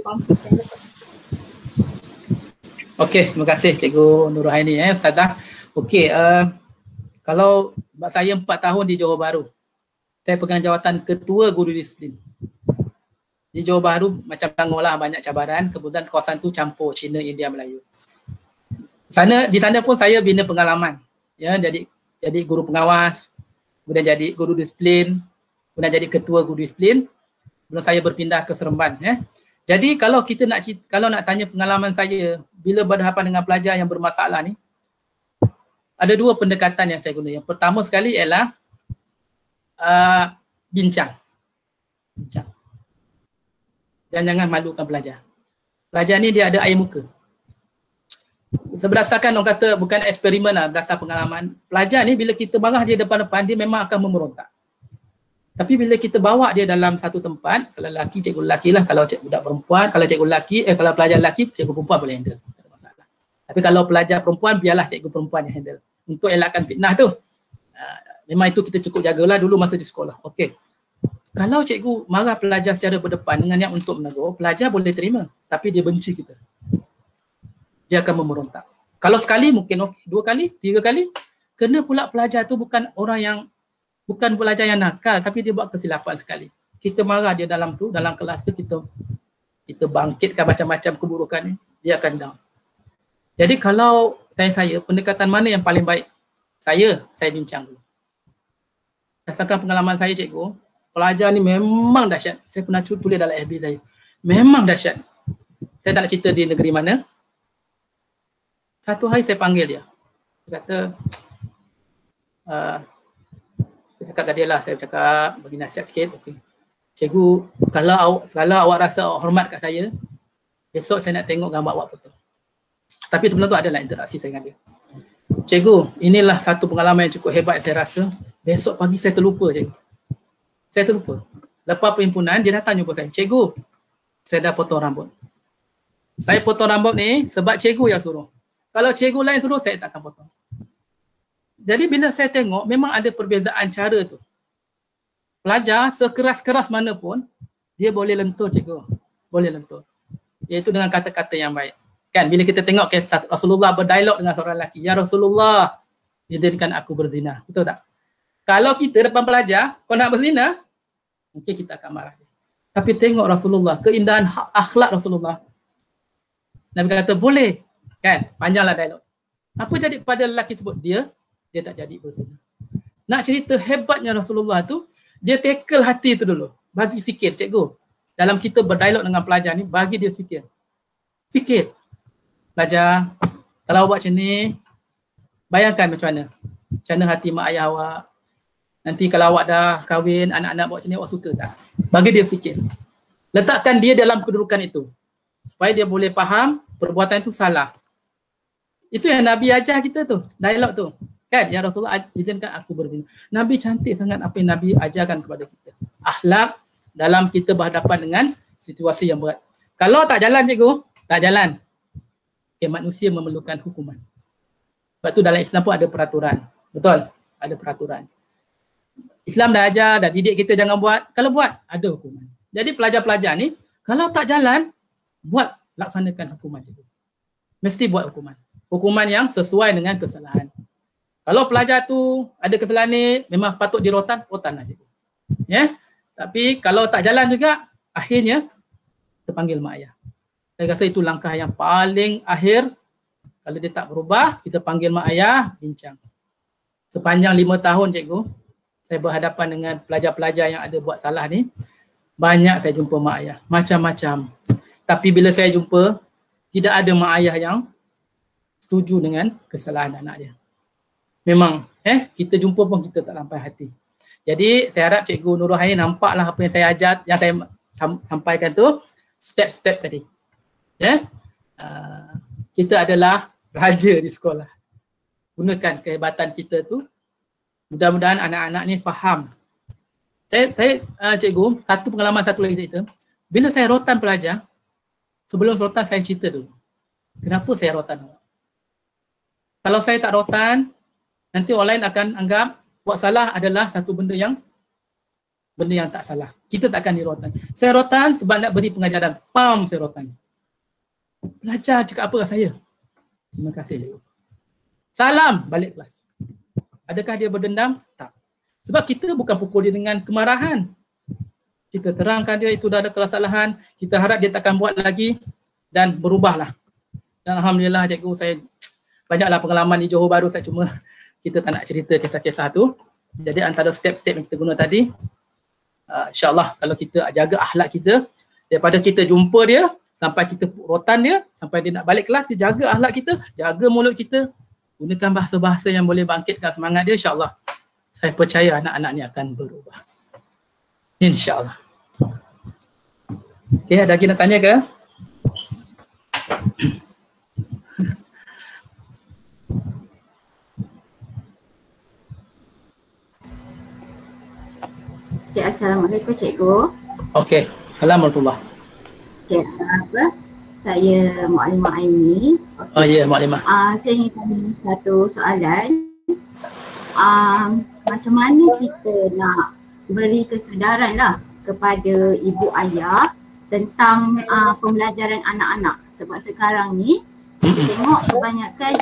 counselling. Okey, terima kasih Cikgu Nurhaini Ustazah. Okey, kalau saya 4 tahun di Johor Bahru, saya pegang jawatan Ketua Guru Disiplin. Di Johor Bahru macam tangguhlah banyak cabaran, kebetulan kawasan tu campur Cina, India, Melayu. Di sana pun saya bina pengalaman. Ya, jadi guru pengawas, kemudian jadi guru disiplin, kemudian jadi ketua guru disiplin. Sebelum saya berpindah ke Seremban, Jadi kalau nak tanya pengalaman saya bila berhadapan dengan pelajar yang bermasalah ni, ada 2 pendekatan yang saya guna. Yang pertama sekali ialah bincang. Dan jangan malukan pelajar. Pelajar ni dia ada air muka. Berdasarkan orang kata bukan eksperimen lah, berdasar pengalaman. Pelajar ni bila kita marah dia depan-depan, dia memang akan memberontak. Tapi bila kita bawa dia dalam satu tempat, kalau lelaki, cikgu lelaki lah, kalau budak perempuan, kalau cikgu lelaki, kalau pelajar lelaki, cikgu perempuan boleh handle. Tak ada masalah. Tapi kalau pelajar perempuan, biarlah cikgu perempuan yang handle. Untuk elakkan fitnah tu. Memang itu kita cukup jagalah dulu masa di sekolah. Okey. Kalau cikgu marah pelajar secara berdepan dengan yang untuk menegur, pelajar boleh terima. Tapi dia benci kita. Dia akan memerontak. Kalau sekali mungkin okey, 2 kali, 3 kali. Kena pula pelajar tu bukan pelajar yang nakal, tapi dia buat kesilapan sekali. Kita marah dia dalam kelas tu, kita bangkitkan macam-macam keburukan ni, dia akan down. Jadi kalau tanya saya, pendekatan mana yang paling baik? Saya bincang dulu. Berdasarkan pengalaman saya cikgu, pelajar ni memang dahsyat. Saya pernah tulis dalam FB saya. Memang dahsyat. Saya tak nak cerita di negeri mana. Satu hari saya panggil dia. Dia kata, saya cakap kat dia lah, saya cakap bagi nasihat sikit. Okay. Cikgu, kalau awak rasa awak hormat kat saya, besok saya nak tengok gambar awak foto. Tapi sebelum tu adalah interaksi saya dengan dia. Cikgu, inilah satu pengalaman yang cukup hebat saya rasa. Besok pagi saya terlupa cikgu. Saya terlupa. Lepas perhimpunan, dia datang jumpa saya. Cikgu, saya dah potong rambut. Saya potong rambut ni sebab cikgu yang suruh. Kalau cikgu lain suruh, saya tak akan potong. Jadi bila saya tengok, memang ada perbezaan cara tu. Pelajar sekeras-keras mana pun, dia boleh lentur cikgu. Boleh lentur. Iaitu dengan kata-kata yang baik. Kan bila kita tengok Rasulullah berdialog dengan seorang lelaki. Ya Rasulullah, izinkan aku berzina. Betul tak? Kalau kita depan pelajar, kau nak berzina, mungkin kita akan marah. Tapi tengok Rasulullah, keindahan akhlak Rasulullah. Nabi kata boleh. Kan? Panjanglah dialog. Apa jadi pada lelaki sebut? Dia tak jadi berzina. Nak cerita hebatnya Rasulullah tu, dia tackle hati tu dulu. Bagi fikir, cikgu. Dalam kita berdialog dengan pelajar ni, bagi dia fikir. Fikir. Pelajar, kalau buat macam ni, bayangkan macam mana? Macam mana hati mak ayah awak? Nanti kalau awak dah kahwin, anak-anak buat macam ni, awak suka tak? Bagi dia fikir. Letakkan dia dalam kedudukan itu. Supaya dia boleh faham perbuatan itu salah. Itu yang Nabi ajar kita tu, dialog tu. Kan? Ya Rasulullah, izinkan aku berzina. Nabi cantik sangat apa yang Nabi ajarkan kepada kita. Akhlak dalam kita berhadapan dengan situasi yang berat. Kalau tak jalan cikgu, tak jalan. Okay, manusia memerlukan hukuman. Sebab tu dalam Islam pun ada peraturan. Betul? Ada peraturan. Islam dah ajar, dah didik kita jangan buat. Kalau buat, ada hukuman. Jadi pelajar-pelajar ni, kalau tak jalan, laksanakan hukuman cikgu. Mesti buat hukuman. Hukuman yang sesuai dengan kesalahan. Kalau pelajar tu ada kesalahan ni, memang patut rotan lah cikgu. Ya? Tapi kalau tak jalan juga, akhirnya terpanggil mak ayah. Saya rasa itu langkah yang paling akhir. Kalau dia tak berubah, kita panggil mak ayah, bincang. Sepanjang 5 tahun cikgu, saya berhadapan dengan pelajar-pelajar yang ada buat salah ni, banyak saya jumpa mak ayah, macam-macam. Tapi bila saya jumpa, tidak ada mak ayah yang setuju dengan kesalahan anak dia. Memang kita jumpa pun kita tak sampai hati. Jadi saya harap Cikgu Nurul Ain nampaklah apa yang saya ajar, yang saya sampaikan tu, step-step tadi. Kita adalah raja di sekolah. Gunakan kehebatan kita tu. Mudah-mudahan anak-anak ni faham. Saya cikgu, satu pengalaman satu lagi cerita. Bila saya rotan pelajar, sebelum rotan saya cerita dulu. Kenapa saya rotan awak? Kalau saya tak rotan, nanti orang lain akan anggap buat salah adalah satu benda yang tak salah. Kita tak akan dirotan. Saya rotan sebab nak beri pengajaran. Pam, saya rotan. Pelajar cakap apa kat saya? Terima kasih. Salam, balik kelas. Adakah dia berdendam? Tak. Sebab kita bukan pukul dia dengan kemarahan. Kita terangkan dia itu dah ada kesalahan. Kita harap dia takkan buat lagi dan berubahlah. Dan alhamdulillah cikgu, saya banyaklah pengalaman di Johor Bahru, saya cuma kita tak nak cerita kisah-kisah tu. Jadi antara step-step yang kita guna tadi, insyaAllah kalau kita jaga akhlak kita, daripada kita jumpa dia, sampai kita rotan dia, sampai dia nak balik kelas, dia jaga akhlak kita, jaga mulut kita, gunakan bahasa-bahasa yang boleh bangkitkan semangat dia, insyaAllah. Saya percaya anak-anak ni akan berubah. InsyaAllah. Okay, ada lagi nak tanya ke? Okay, Assalamualaikum Cikgu. Okey, Assalamualaikum. Okay, saya Mu'alimah Aini. Okay. Oh ya, Mu'alimah. Saya ingin tanya satu soalan. Macam mana kita nak beri kesedaran lah kepada ibu ayah tentang pembelajaran anak-anak. Sebab sekarang ni kita tengok kebanyakan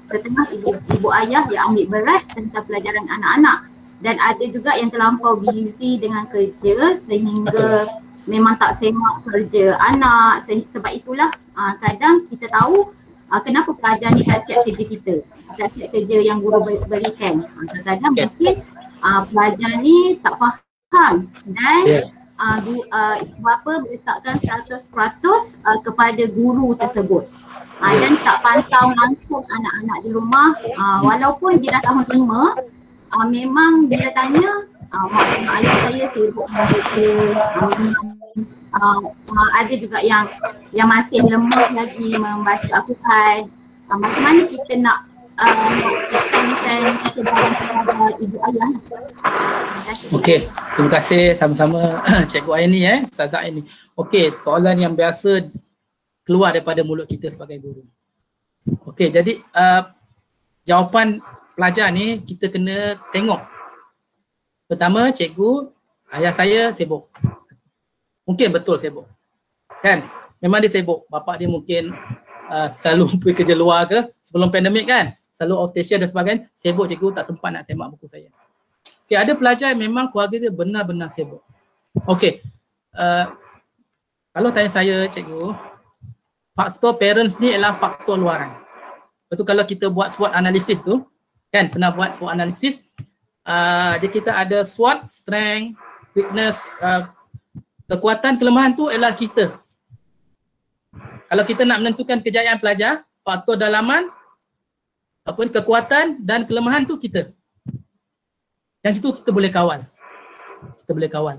setengah ibu ayah yang ambil berat tentang pelajaran anak-anak, dan ada juga yang terlampau busy dengan kerja sehingga memang tak semak kerja anak. Sebab itulah kadang kita tahu kenapa pelajar ni tak siap kerja kita, tak siap kerja yang guru berikan. Kadang-kadang mungkin pelajar ni tak faham dan ibu bapa meletakkan 100% kepada guru tersebut dan tak pantau langsung anak-anak di rumah. Walaupun dia dah tahun 5, memang bila tanya mak ayah saya sibuk bekerja, ada juga yang masih lemah lagi membaca Al-Quran. Macam mana kita nak tekankan kepada ibu ayah? Okey, terima kasih sama-sama Cikgu Aini Ustazah Aini. Okey, soalan yang biasa keluar daripada mulut kita sebagai guru. Okey, jadi jawapan pelajar ni kita kena tengok. Pertama, cikgu, ayah saya sibuk. Mungkin betul sibuk. Kan? Memang dia sibuk. Bapak dia mungkin selalu pergi kerja luar ke sebelum pandemik kan? Selalu outstation dan sebagainya. Sibuk cikgu, tak sempat nak semak buku saya. Okay, ada pelajar yang memang keluarga dia benar-benar sibuk. Okey. Kalau tanya saya cikgu, faktor parents ni adalah faktor luaran. Lepas tu kalau kita buat SWOT analisis tu, kan pernah buat SWOT analisis, kita ada SWOT, strength, weakness, kekuatan, kelemahan tu adalah kita. Kalau kita nak menentukan kejayaan pelajar, faktor dalaman, kekuatan dan kelemahan tu kita. Yang itu kita boleh kawal. Kita boleh kawal.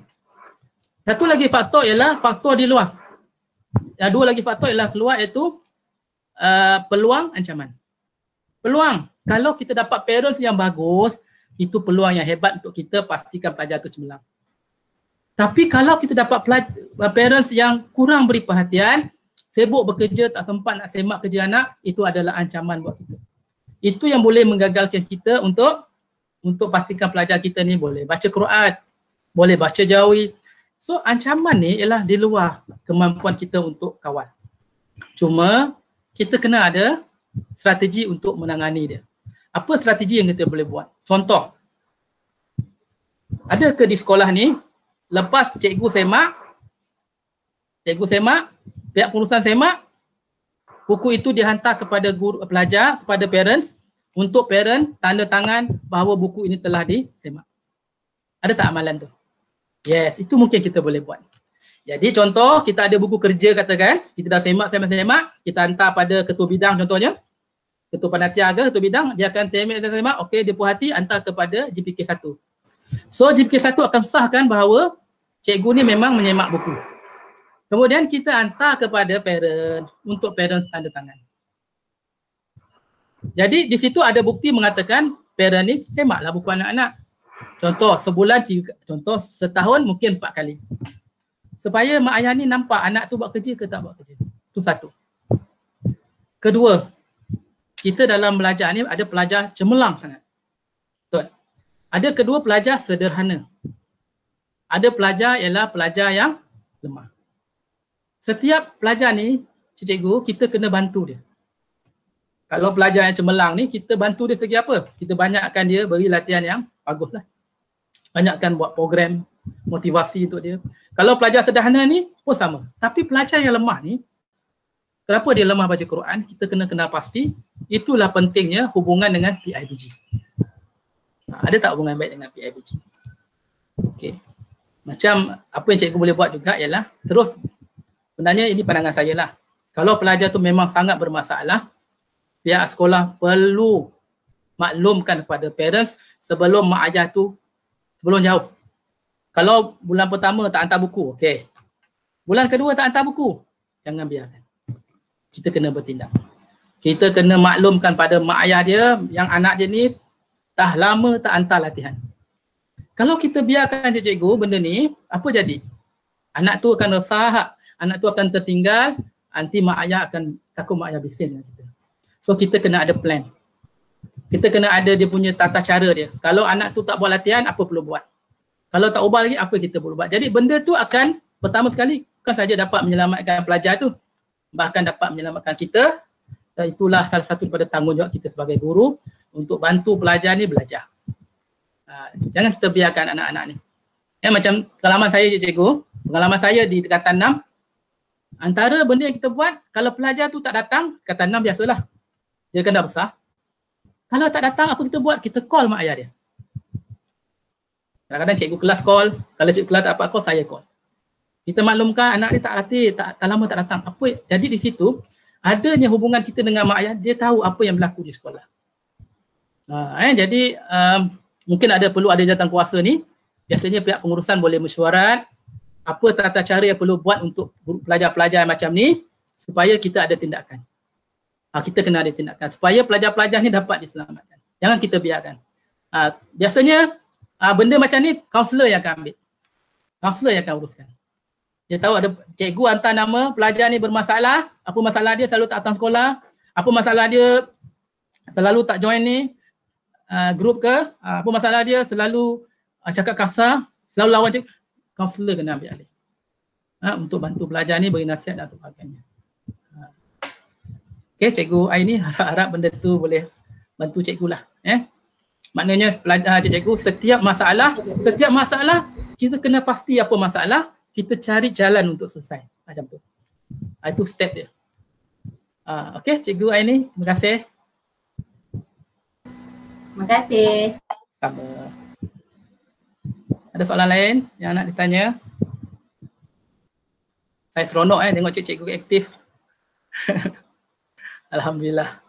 Satu lagi faktor ialah faktor di luar. Dua lagi faktor ialah keluar, iaitu peluang, ancaman. Peluang, kalau kita dapat parents yang bagus, itu peluang yang hebat untuk kita pastikan pelajar itu cemerlang. Tapi kalau kita dapat parents yang kurang beri perhatian, sibuk bekerja, tak sempat nak semak kerja anak, itu adalah ancaman buat kita. Itu yang boleh menggagalkan kita untuk pastikan pelajar kita ni boleh baca Quran, boleh baca jawi. So ancaman ni ialah di luar kemampuan kita untuk kawal. Cuma kita kena ada strategi untuk menangani dia. Apa strategi yang kita boleh buat? Contoh, ada ke di sekolah ni, lepas cikgu semak, pihak pengurusan semak, buku itu dihantar kepada guru, pelajar, kepada parents, untuk parent tanda tangan bahawa buku ini telah disemak. Ada tak amalan tu? Yes, itu mungkin kita boleh buat. Jadi contoh, kita ada buku kerja katakan, kita dah semak, kita hantar pada ketua bidang contohnya, ketua panitia ke ketua bidang, dia akan semak, okey, dia puas hati, hantar kepada JPK 1. So JPK 1 akan sahkan bahawa cikgu ni memang menyemak buku. Kemudian kita hantar kepada parents untuk parents tanda tangan. Jadi di situ ada bukti mengatakan parent ni semaklah buku anak-anak. Contoh sebulan 3, contoh setahun mungkin 4 kali. Supaya mak ayah ni nampak anak tu buat kerja ke tak buat kerja. Itu satu. Kedua, kita dalam belajar ni ada pelajar cemerlang sangat. Betul. Ada kedua pelajar sederhana. Ada pelajar ialah pelajar yang lemah. Setiap pelajar ni, cikgu, kita kena bantu dia. Kalau pelajar yang cemerlang ni, kita bantu dia segi apa? Kita banyakkan dia, beri latihan yang bagus lah. Banyakkan buat program motivasi untuk dia. Kalau pelajar sederhana ni pun sama. Tapi pelajar yang lemah ni, kenapa dia lemah baca Quran? Kita kena kenal pasti. Itulah pentingnya hubungan dengan PIBG. Ada tak hubungan baik dengan PIBG? Okey. Macam apa yang cikgu boleh buat juga ialah terus, sebenarnya ini pandangan saya lah. Kalau pelajar tu memang sangat bermasalah, pihak sekolah perlu maklumkan kepada parents sebelum mak ayah tu, sebelum jauh. Kalau bulan pertama tak hantar buku, okey. Bulan kedua tak hantar buku, jangan biarkan. Kita kena bertindak. Kita kena maklumkan pada mak ayah dia yang anak dia ni dah lama tak hantar latihan. Kalau kita biarkan cikgu benda ni, apa jadi? Anak tu akan resah, anak tu akan tertinggal, nanti mak ayah akan takut mak ayah bising dengan kita. So kita kena ada plan. Kita kena ada dia punya tata cara dia. Kalau anak tu tak buat latihan, apa perlu buat? Kalau tak ubah lagi, apa kita boleh buat? Jadi benda tu akan pertama sekali bukan saja dapat menyelamatkan pelajar tu, bahkan dapat menyelamatkan kita. Dan itulah salah satu daripada tanggungjawab kita sebagai guru untuk bantu pelajar ni belajar. Jangan kita biarkan anak-anak ni. Macam pengalaman saya cikgu, pengalaman saya di tingkatan 6, antara benda yang kita buat, kalau pelajar tu tak datang, tingkatan 6 biasalah. Dia kan dah besar. Kalau tak datang, apa kita buat? Kita call mak ayah dia. Kadang-kadang cikgu kelas call, kalau cikgu kelas tak apa call, saya call. Kita maklumkan anak dia tak latih, tak lama tak datang. Apa? Jadi di situ, adanya hubungan kita dengan mak ayah, dia tahu apa yang berlaku di sekolah. Jadi mungkin perlu ada jawatankuasa ni. Biasanya pihak pengurusan boleh mesyuarat apa tata cara yang perlu buat untuk pelajar-pelajar macam ni supaya kita ada tindakan. Kita kena ada tindakan supaya pelajar-pelajar ni dapat diselamatkan. Jangan kita biarkan. Biasanya benda macam ni kaunselor yang akan ambil. Kaunselor yang akan uruskan. Dia tahu ada cikgu hantar nama pelajar ni bermasalah, apa masalah dia selalu tak datang sekolah, apa masalah dia selalu tak join ni grup ke, apa masalah dia selalu cakap kasar, selalu lawan cikgu. Kaunselor kena ambil alih untuk bantu pelajar ni beri nasihat dan sebagainya. Okey, cikgu Aini harap benda tu boleh bantu cikgu lah. Maknanya pelajar cikgu setiap masalah kita kena pasti apa masalah, kita cari jalan untuk selesai. Macam tu. Itu step dia. Okey, cikgu Aini, terima kasih. Terima kasih. Sama. Ada soalan lain yang nak ditanya? Saya seronok tengok cikgu aktif. Alhamdulillah.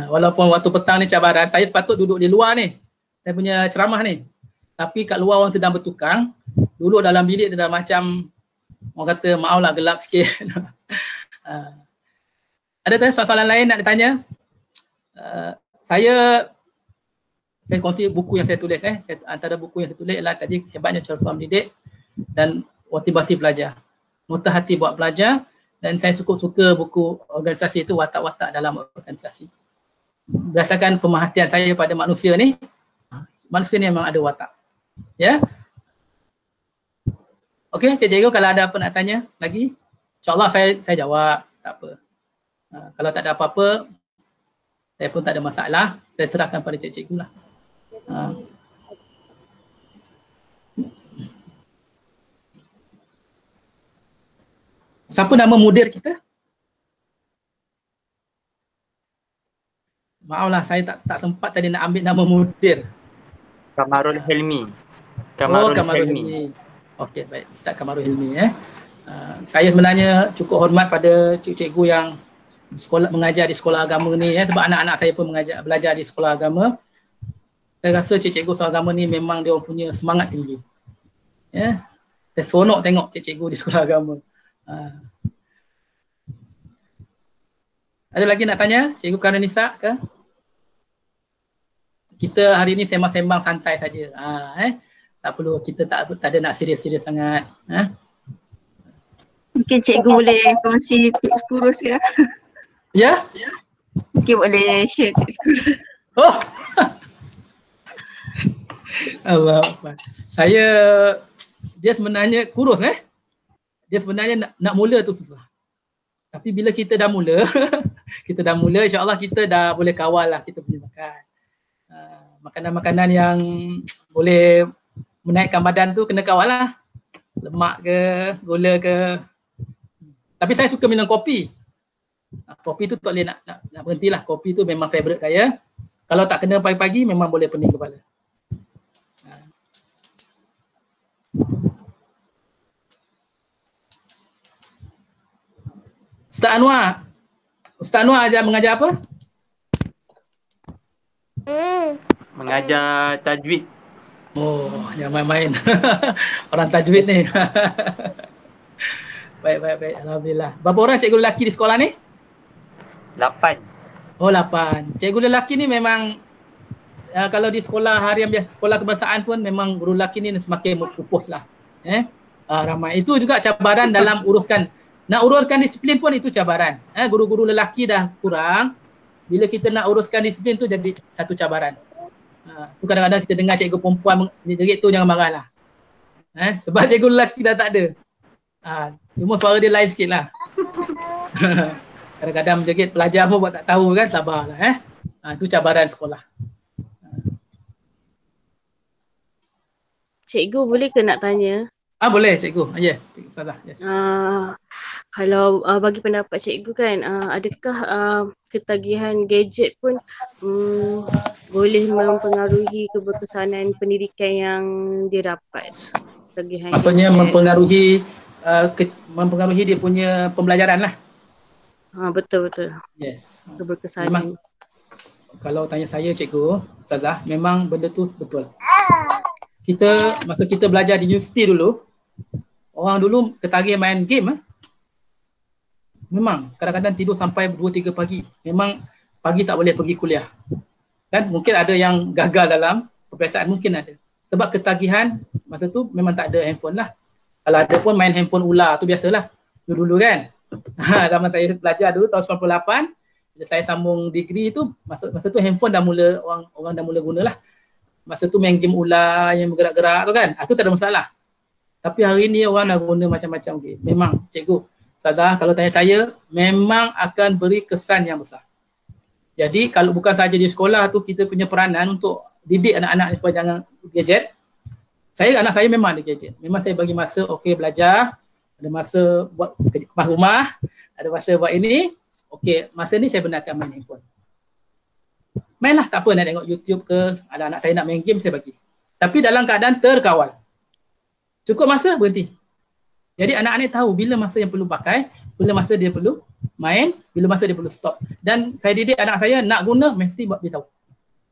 Walaupun waktu petang ni cabaran, saya sepatut duduk di luar ni. Saya punya ceramah ni. Tapi kat luar orang sedang bertukang. Duduk dalam bilik dia dah macam orang kata maaf lah gelap sikit. Ada soalan lain nak ditanya? Saya kongsi buku yang saya tulis. Antara buku yang saya tulis ialah tadi Hebatnya Cara Suam Didik dan Motivasi Pelajar. Nota Hati Buat Pelajar, dan saya suka buku organisasi itu, Watak-Watak Dalam Organisasi. Berdasarkan pemerhatian saya pada manusia ni, manusia ni memang ada watak. Ya. Okey, cikgu kalau ada apa nak tanya lagi, insyaAllah saya jawab, tak apa. Kalau tak ada apa-apa, saya pun tak ada masalah, saya serahkan pada cikgu lah. Siapa nama mudir kita? Maaflah, saya tak sempat tadi nak ambil nama mudir. Kamarul Hilmi. Kamarul Hilmi. Okey, baik. Ustaz Kamarul Hilmi. Saya sebenarnya cukup hormat pada cikgu yang mengajar di sekolah agama ni, sebab anak-anak saya pun belajar di sekolah agama. Saya rasa cikgu sekolah agama ni memang dia punya semangat tinggi. Saya seronok tengok cikgu di sekolah agama. Ada lagi nak tanya Cikgu Karanisa ke? Kita hari ni sembang-sembang santai saja. Tak perlu, kita tak ada nak serius-serius sangat. Mungkin cikgu boleh kongsi tips kurus ya? Ya? Mungkin boleh share tips kurus. Oh. Allah. Dia sebenarnya kurus Dia sebenarnya nak mula tu susah. Tapi bila kita dah mula, insya-Allah kita dah boleh kawal lah kita punya makan. Makanan-makanan yang boleh menaikkan badan tu kena kawal lah. Lemak ke, gula ke. Tapi saya suka minum kopi. Kopi tu tak boleh nak berhentilah. Kopi tu memang favourite saya. Kalau tak kena pagi-pagi memang boleh pening kepala. Ustaz Anwar mengajar apa? Mengajar tajwid. Oh, jangan main-main. Orang tajwid ni. Baik. Alhamdulillah. Berapa orang cikgu lelaki di sekolah ni? 8. Oh, 8. Cikgu lelaki ni memang kalau di sekolah harian biasa, sekolah kebangsaan pun memang guru lelaki ni semakin pupus lah. Ramai. Itu juga cabaran dalam nak uruskan disiplin pun itu cabaran. Guru-guru lelaki dah kurang. Bila kita nak uruskan disiplin tu jadi satu cabaran. Tu kadang-kadang kita dengar cikgu perempuan jerit tu, jangan marahlah. Sebab cikgu lelaki dah tak ada. Cuma suara dia lain sikit lah. Kadang-kadang menjegit pelajar pun buat tak tahu kan, sabarlah. Itu cabaran sekolah. Cikgu boleh ke nak tanya? Boleh cikgu. Yes, cikgu salah. Yes. Kalau bagi pendapat cikgu kan, adakah ketagihan gadget pun boleh mempengaruhi keberkesanan pendidikan yang didapat? Ketagihan maksudnya gadget. mempengaruhi dia punya pembelajaran lah. Betul-betul. Yes. Keberkesanan. Memang, kalau tanya saya cikgu, Ustazah, memang benda tu betul. Masa kita belajar di universiti dulu, orang dulu ketagih main game. Memang kadang-kadang tidur sampai 2-3 pagi. Memang pagi tak boleh pergi kuliah. Kan mungkin ada yang gagal dalam peperiksaan, mungkin ada. Sebab ketagihan masa tu memang tak ada handphone lah. Kalau ada pun main handphone ular tu biasalah. Dulu-dulu kan. Zaman saya belajar dulu tahun 98, bila saya sambung degree tu, masa tu handphone dah mula orang dah mula gunalah. Masa tu main game ular yang bergerak-gerak tu kan. Itu tak ada masalah. Tapi hari ni orang dah guna macam-macam game. Memang cikgu, Ustazah, kalau tanya saya, memang akan beri kesan yang besar. Jadi kalau bukan saja di sekolah tu kita punya peranan untuk didik anak-anak ni supaya jangan gadget. Anak saya memang ada gadget. Memang saya bagi masa belajar, ada masa buat kerja rumah, ada masa buat ini. Masa ni saya benarkan main handphone. Mainlah, tak apa nak tengok YouTube ke, ada anak saya nak main game saya bagi. Tapi dalam keadaan terkawal. Cukup masa berhenti. Jadi anak-anak ni tahu bila masa yang perlu pakai, bila masa dia perlu main, bila masa dia perlu stop. Dan saya didik anak saya nak guna mesti buat beritahu.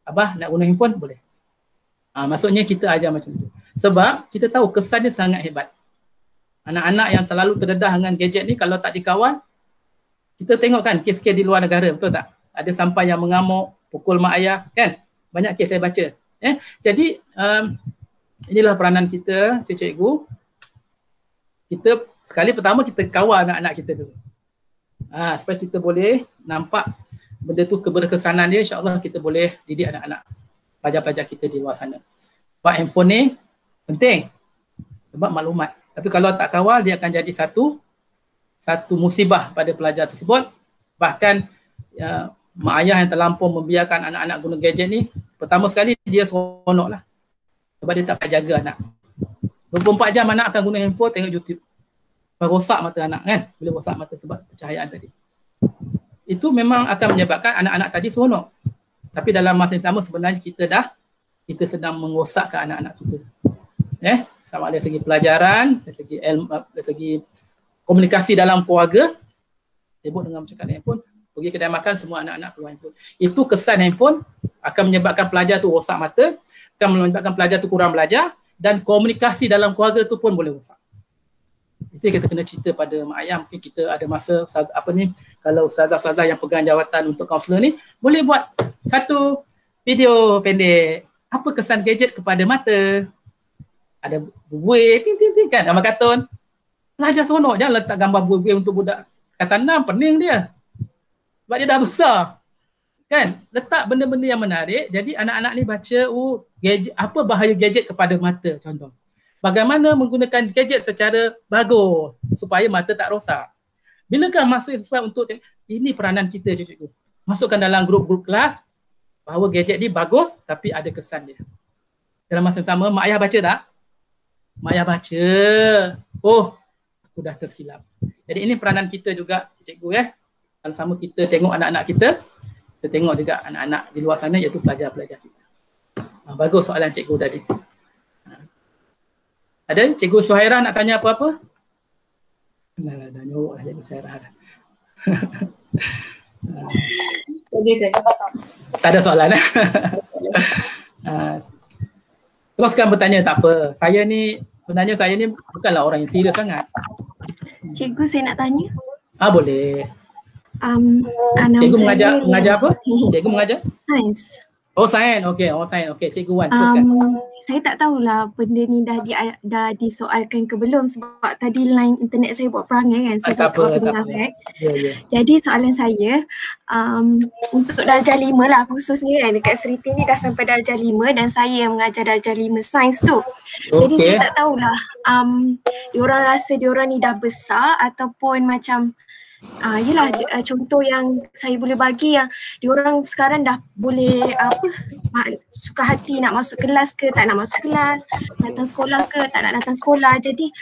Abah nak guna handphone boleh. Maksudnya kita ajar macam tu. Sebab kita tahu kesannya sangat hebat. Anak-anak yang selalu terdedah dengan gadget ni kalau tak dikawal, kita tengok kan kes-kes di luar negara, betul tak? Ada sampai yang mengamuk, pukul mak ayah kan? Banyak kes saya baca. Jadi inilah peranan kita, cikgu. Kita sekali pertama kita kawal anak-anak kita dulu. Supaya kita boleh nampak benda tu keberkesanan dia, insya-Allah kita boleh didik anak-anak pelajar-pelajar kita di luar sana. Sebab handphone ni penting sebab maklumat. Tapi kalau tak kawal dia akan jadi satu musibah pada pelajar tersebut. Bahkan mak ayah yang terlampau membiarkan anak-anak guna gadget ni, pertama sekali dia seronok lah. Sebab dia tak payah jaga anak. 24 jam anak akan guna handphone tengok YouTube. Rosak mata anak kan? Bila rosak mata sebab pencahayaan tadi. Itu memang akan menyebabkan anak-anak tadi seronok. Tapi dalam masa yang sama sebenarnya kita sedang merosakkan anak-anak kita. Sama dari segi pelajaran, dari segi komunikasi dalam keluarga, sibuk dengan bercakap handphone, pergi kedai makan semua anak-anak keluar handphone. Itu kesan handphone akan menyebabkan pelajar tu rosak mata, akan menyebabkan pelajar tu kurang belajar dan komunikasi dalam keluarga tu pun boleh rosak. Itu kita kena cerita pada mak ayah. Mungkin kita ada masa kalau ustazah-ustazah yang pegang jawatan untuk kaunselor ni boleh buat satu video pendek. Apa kesan gadget kepada mata? Ada buih, ting kan, gambar kartun. Pelajar seronok, jangan letak gambar buih untuk budak kata 6, pening dia. Sebab dia dah besar. Kan? Letak benda-benda yang menarik, jadi anak-anak ni baca, gadget, apa bahaya gadget kepada mata, contoh. Bagaimana menggunakan gadget secara bagus supaya mata tak rosak. Bilakah masa sesuai untuk ini peranan kita, cikgu. Masukkan dalam grup-grup kelas bahawa gadget ni bagus tapi ada kesan dia. Dalam masa yang sama, mak ayah baca tak? Mak ayah baca. Aku dah tersilap. Jadi ini peranan kita juga, cikgu ya. Kalau sama kita tengok anak-anak kita tengok juga anak-anak di luar sana iaitu pelajar-pelajar kita. Bagus soalan cikgu tadi. Ada Cikgu Syuhairah nak tanya apa-apa? Dah nyorok lah Cikgu Syuhairah. Tak ada soalan. Teruskan bertanya, tak apa. Saya ni bukanlah orang yang serius sangat. Cikgu, saya nak tanya. Boleh. Cikgu mengajar apa? Cikgu mengajar? Sains. Sains. Okey, sains. Okey, Cikgu Wan, teruskan. saya tak tahulah benda ni dah disoalkan ke belum sebab tadi line internet saya buat perangai kan. Saya tak berapa dengar saya. Jadi soalan saya untuk darjah 5 lah khususnya kan, dekat Seriti ni dah sampai darjah 5 dan saya yang mengajar darjah 5 sains tu. Jadi saya tak tahulah diorang rasa diorang ni dah besar ataupun macam yelah contoh yang saya boleh bagi yang diorang sekarang dah boleh suka hati nak masuk kelas ke tak nak masuk kelas, datang sekolah ke tak nak datang sekolah. Jadi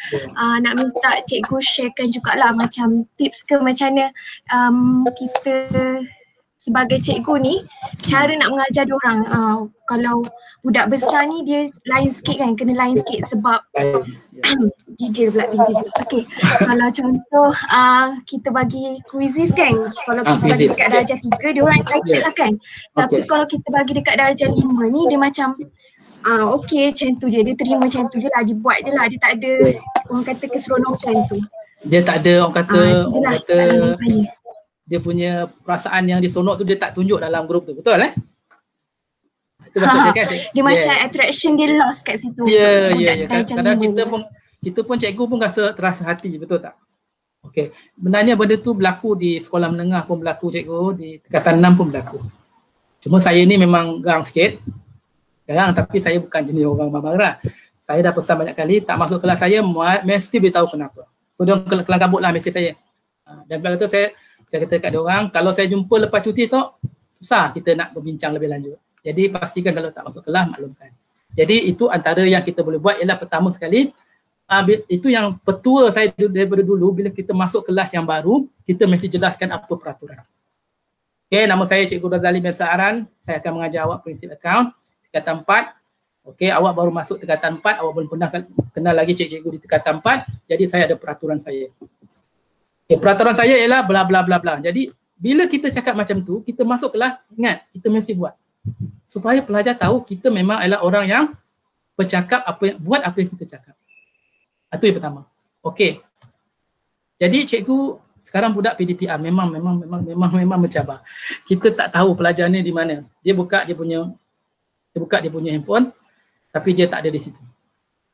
nak minta cikgu sharekan jugalah macam tips ke macam mana kita sebagai cikgu ni cara nak mengajar diorang. Kalau budak besar ni dia lain sikit kan, kena lain sikit sebab gigil pula. Okay, kalau contoh kita bagi quizzes kan, kalau kita bagi dekat darjah 3 dia orang excited lah kan. Tapi kalau kita bagi dekat darjah 5 ni dia macam okay macam tu je, dia terima macam tu je lah, dia buat je lah, dia tak ada orang kata keseronokan tu. Dia tak ada orang kata dia punya perasaan yang diseronok tu dia tak tunjuk dalam grup tu, betul Itu maksud dia kan? Dia macam attraction dia lost kat situ. Ya. Kadang-kadang kita pun cikgu pun terasa hati, betul tak? Okey. Benarnya benda tu berlaku di sekolah menengah pun berlaku cikgu, di tingkatan 6 pun berlaku. Cuma saya ni memang garang sikit. Garang tapi saya bukan jenis orang marah. Saya dah pesan banyak kali, tak masuk kelas saya mesti beritahu kenapa. Kemudian kelang kabut lah mesej saya. Dan bila kata saya kata kat dia orang, kalau saya jumpa lepas cuti esok, susah kita nak berbincang lebih lanjut. Jadi pastikan kalau tak masuk kelas, maklumkan. Jadi itu antara yang kita boleh buat ialah pertama sekali, itu yang petua saya daripada dulu, bila kita masuk kelas yang baru, kita mesti jelaskan apa peraturan. Okay, nama saya Cikgu Razali bin Sa'aran, saya akan mengajar awak prinsip akaun, tingkatan 4. Okay, awak baru masuk tingkatan 4, awak belum pernah kenal lagi cikgu di tingkatan 4, jadi saya ada peraturan saya. Okay, peraturan saya ialah bla bla bla bla. Jadi bila kita cakap macam tu, kita masuk kelas, ingat kita mesti buat. Supaya pelajar tahu kita memang adalah orang yang bercakap buat apa yang kita cakap. Itu yang pertama. Okey. Jadi cikgu sekarang budak PDPR memang mencabar. Kita tak tahu pelajar ni di mana. Dia buka dia punya handphone tapi dia tak ada di situ.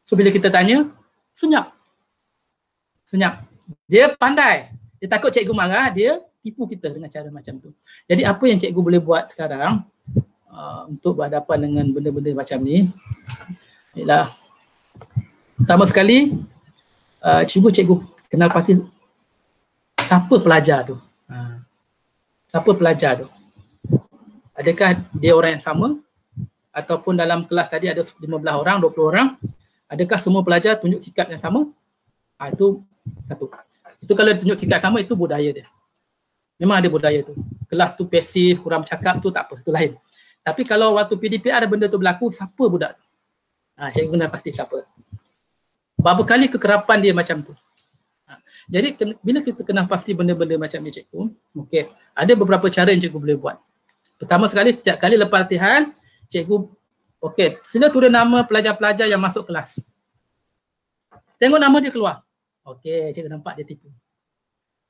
So bila kita tanya, senyap. Dia pandai. Dia takut cikgu marah, dia tipu kita dengan cara macam tu. Jadi apa yang cikgu boleh buat sekarang untuk berhadapan dengan benda-benda macam ni ialah pertama sekali cikgu kenal pasti siapa pelajar tu. Siapa pelajar tu? Adakah dia orang yang sama? Ataupun dalam kelas tadi ada 15 orang, 20 orang, adakah semua pelajar tunjuk sikap yang sama? Itu satu. Itu kalau tunjuk sikap sama, itu budaya dia. Memang ada budaya tu. Kelas tu pasif, kurang bercakap tu tak apa, itu lain. Tapi kalau waktu PDPR benda tu berlaku, siapa budak tu? Cikgu kenal pasti siapa. Berapa kali kekerapan dia macam tu. Jadi bila kita kenal pasti benda-benda macam ni cikgu, okey, ada beberapa cara yang cikgu boleh buat. Pertama sekali, setiap kali lepas latihan, cikgu, okey, sila tulis nama pelajar-pelajar yang masuk kelas. Tengok nama dia keluar. Okey, cikgu nampak dia tipu.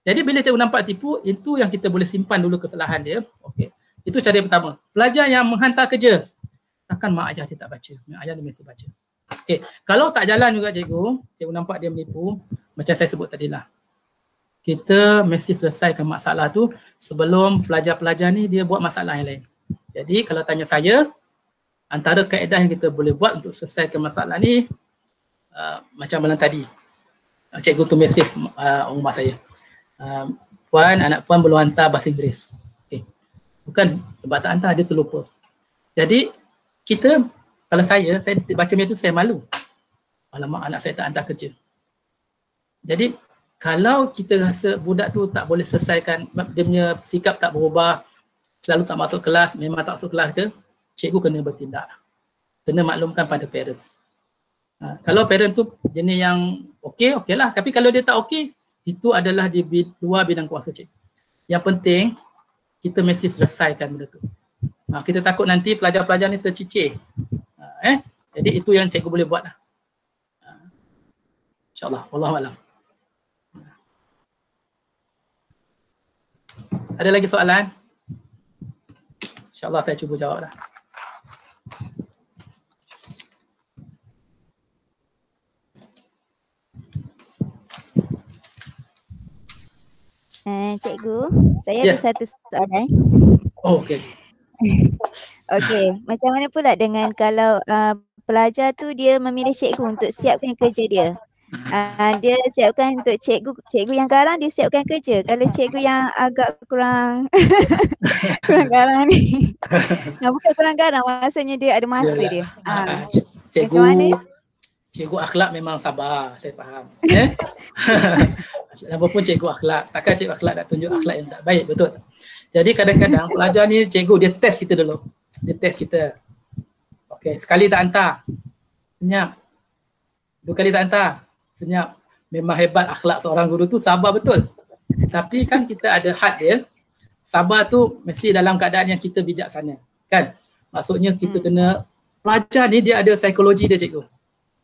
Jadi bila cikgu nampak tipu, itu yang kita boleh simpan dulu kesalahan dia. Okey. Itu cara yang pertama. Pelajar yang menghantar kerja, takkan mak ayah dia tak baca. Mak ayah dia mesti baca. Okey. Kalau tak jalan juga cikgu nampak dia menipu, macam saya sebut tadi lah. Kita mesti selesaikan masalah tu sebelum pelajar-pelajar ni dia buat masalah yang lain. Jadi kalau tanya saya, antara kaedah yang kita boleh buat untuk selesaikan masalah ni, macam malam tadi, cikgu tu mesej rumah saya. Puan, anak puan belum hantar bahasa Inggeris. Okay. Bukan sebab tak hantar, dia terlupa. Jadi kita, kalau saya baca macam tu saya malu. Alamak, anak saya tak hantar kerja. Jadi kalau kita rasa budak tu tak boleh selesaikan, dia punya sikap tak berubah, selalu tak masuk kelas, memang tak masuk kelas ke, cikgu kena bertindak. Kena maklumkan pada parents. Kalau parent tu jenis yang okey lah. Tapi kalau dia tak okey, itu adalah di luar bidang kuasa cikgu. Yang penting, kita mesti selesaikan benda tu. Kita takut nanti pelajar-pelajar ni tercicir. Jadi itu yang cikgu boleh buat lah. InsyaAllah. Wallahualam. Ada lagi soalan? InsyaAllah saya cuba jawab dah. Cikgu, saya Ya. ada satu soalan. Oh, okey. Okey, macam mana pula dengan kalau pelajar tu dia memilih cikgu untuk siapkan kerja dia? Dia siapkan untuk cikgu yang garang, dia siapkan kerja. Kalau cikgu yang agak kurang kurang garang ni. Bukan kurang garang, maksudnya dia ada masa Yalah. dia. Cikgu, Macam mana? cikgu akhlak memang sabar, saya faham. Apa pun cikgu akhlak, takkan cikgu akhlak nak tunjuk akhlak yang tak baik, betul tak? Jadi kadang-kadang pelajar ni cikgu dia test kita dulu. Dia test kita. Okey, sekali tak hantar. Senyap. 2 kali tak hantar. Senyap. Memang hebat akhlak seorang guru tu, sabar betul. Tapi kan kita ada had dia. Sabar tu mesti dalam keadaan yang kita bijaksana. Kan? Maksudnya kita kena, pelajar ni dia ada psikologi dia cikgu.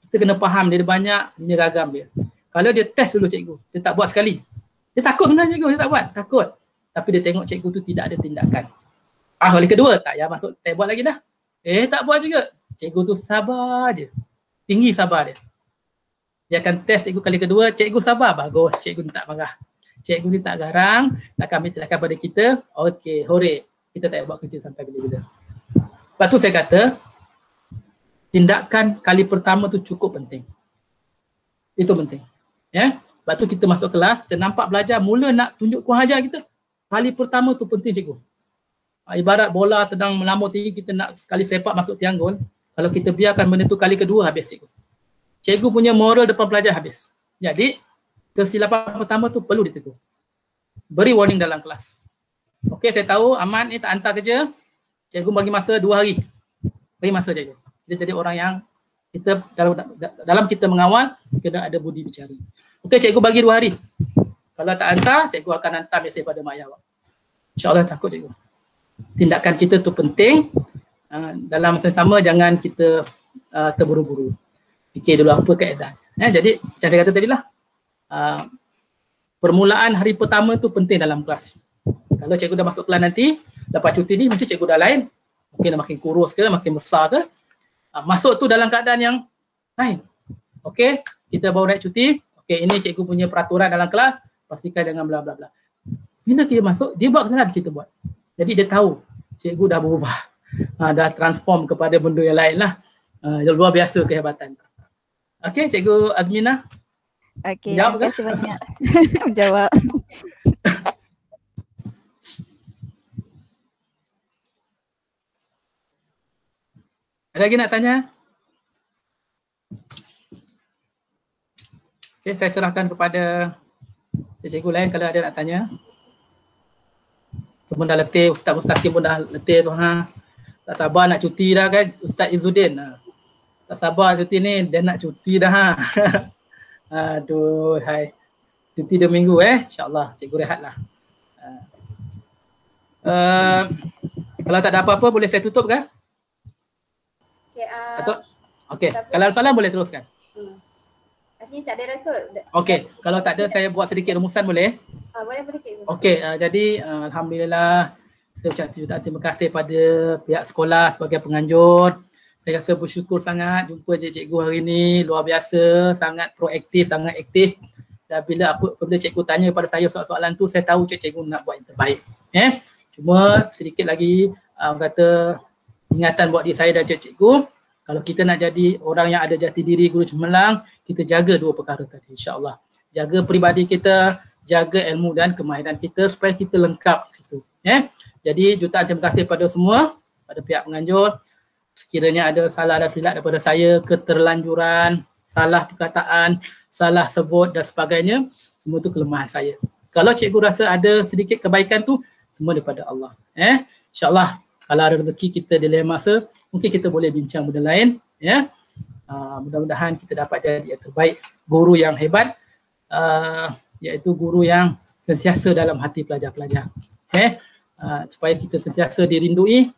Kita kena faham dia ada banyak jenis ragam dia. Kalau dia test dulu cikgu, dia tak buat sekali. Dia takut sebenarnya cikgu, dia tak buat. Takut. Tapi dia tengok cikgu tu tidak ada tindakan. Kali kedua, tak payah masuk, tak buat lagi dah. Tak buat juga. Cikgu tu sabar je. Tinggi sabar dia. Dia akan test cikgu kali kedua, cikgu sabar, bagus. Cikgu ni tak marah. Cikgu ni tak garang, takkan ambil tindakan pada kita. Okey, hore. Kita tak payah buat kerja sampai bila-bila. Lepas tu saya kata, tindakan kali pertama tu cukup penting. Itu penting. Ya. Lepas tu kita masuk kelas, kita nampak belajar mula nak tunjuk kurang ajar kita. Kali pertama tu penting cikgu. Ibarat bola sedang melambung tinggi, kita nak sekali sepak masuk tiang gol. Kalau kita biarkan benda tu kali kedua, habis cikgu. Cikgu punya moral depan pelajar habis. Jadi, kesilapan pertama tu perlu ditegur. Beri warning dalam kelas. Okey, saya tahu Ahmad ni tak hantar kerja. Cikgu bagi masa 2 hari. Bagi masa cikgu. Kita jadi orang yang kita dalam kita mengawal, kena ada budi bicara. Okey, cikgu bagi 2 hari. Kalau tak hantar, cikgu akan hantar mesej pada mak ayah awak. InsyaAllah takut cikgu. Tindakan kita tu penting. Dalam masa yang sama jangan kita terburu-buru. Fikir dulu apa keadaan. Jadi macam saya kata tadi lah. Permulaan hari pertama tu penting dalam kelas. Kalau cikgu dah masuk kelas nanti, lepas cuti ni mesti cikgu dah lain. Mungkin dah makin kurus ke, makin besar ke. Masuk tu dalam keadaan yang lain. Okey, kita baru naik cuti. Okey, ini cikgu punya peraturan dalam kelas. Pastikan jangan bla bla bla. Bila kita masuk, dia buat kesalahan kita buat. Jadi dia tahu cikgu dah berubah. Dah transform kepada benda yang lain lah. Luar biasa kehebatan. Okey, Cikgu Azmina. Okey, jawab terima kasih banyak. Jawab. Ada lagi nak tanya? Okey, saya serahkan kepada cikgu lain kalau ada nak tanya. Semua dah letih, Ustaz Mustaqim pun dah letih tu. Tak sabar nak cuti dah kan, Ustaz Izzuddin. Tak sabar cuti ni, dia nak cuti dah. Aduh, hai. Cuti 2 minggu InsyaAllah, cikgu rehatlah. Kalau tak ada apa-apa, boleh saya tutup ke? Atau okey, kalau ada soalan boleh teruskan. Asli tak ada kot. Okey, kalau tak ada saya buat sedikit rumusan boleh? Boleh cikgu. Okey, jadi alhamdulillah saya ucap jutaan terima kasih pada pihak sekolah sebagai penganjur. Saya rasa bersyukur sangat jumpa cikgu hari ini, luar biasa, sangat proaktif, sangat aktif. Dan apabila cikgu tanya pada saya soalan-soalan tu, saya tahu cikgu nak buat yang terbaik. Cuma sedikit lagi kata ingatan buat diri saya dan cikgu. Kalau kita nak jadi orang yang ada jati diri guru cemerlang, kita jaga 2 perkara tadi insya-Allah. Jaga peribadi kita, jaga ilmu dan kemahiran kita supaya kita lengkap di situ. Jadi jutaan terima kasih pada semua, pada pihak penganjur. Sekiranya ada salah dan silap daripada saya, keterlanjuran, salah perkataan, salah sebut dan sebagainya, semua itu kelemahan saya. Kalau cikgu rasa ada sedikit kebaikan tu, semua daripada Allah. InsyaAllah kalau ada rezeki kita di lain masa, mungkin kita boleh bincang benda lain. Mudah-mudahan kita dapat jadi yang terbaik, guru yang hebat, iaitu guru yang sentiasa dalam hati pelajar-pelajar. Supaya kita sentiasa dirindui,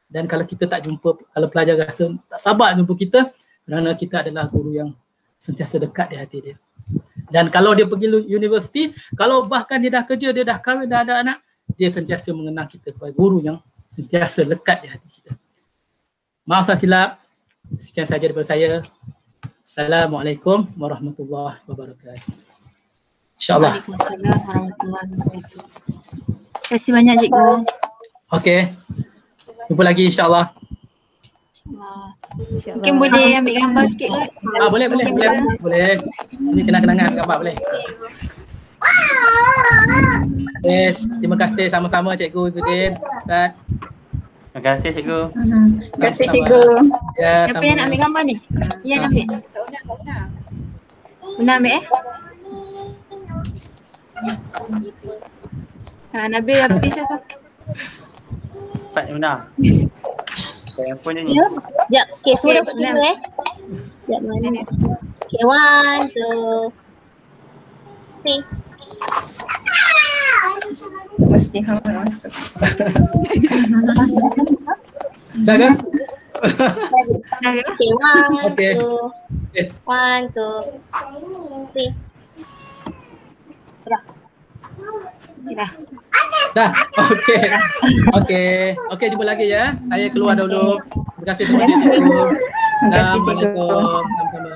dan kalau kita tak jumpa, kalau pelajar rasa tak sabar jumpa kita, kerana kita adalah guru yang sentiasa dekat di hati dia. Dan kalau dia pergi universiti, kalau bahkan dia dah kerja, dia dah kahwin, dah ada anak, dia sentiasa mengenang kita sebagai guru yang sentiasa lekat di hati kita. Maaf saya silap. Sekian saja daripada saya. Assalamualaikum warahmatullahi wabarakatuh. InsyaAllah. Waalaikumsalam warahmatullahi wabarakatuh. Terima kasih banyak cikgu. Okey. Jumpa lagi insyaAllah. Mungkin boleh ambil gambar sikit kot. Boleh. Ini kenang-kenangan gambar boleh. Terima kasih sama-sama Cikgu Izzuddin, Ustaz. Terima kasih cikgu. Terima kasih cikgu. Ya, Siapa yang nak ambil gambar ni? Yang nak ambil? Una ambil Nabil habis dah. Cepat Una. Saya pun nyanyi. Ya. Sekejap. Okay, suara kat cikgu Sekejap mana. Okay, 1, 2, 3. Mesti hampa masuk. Dah kan? Okay, 1, 2, 3. Dah. Okey, jumpa lagi ya. Saya keluar dulu. Terima kasih semua cikgu. Terima kasih cikgu. Sama-sama.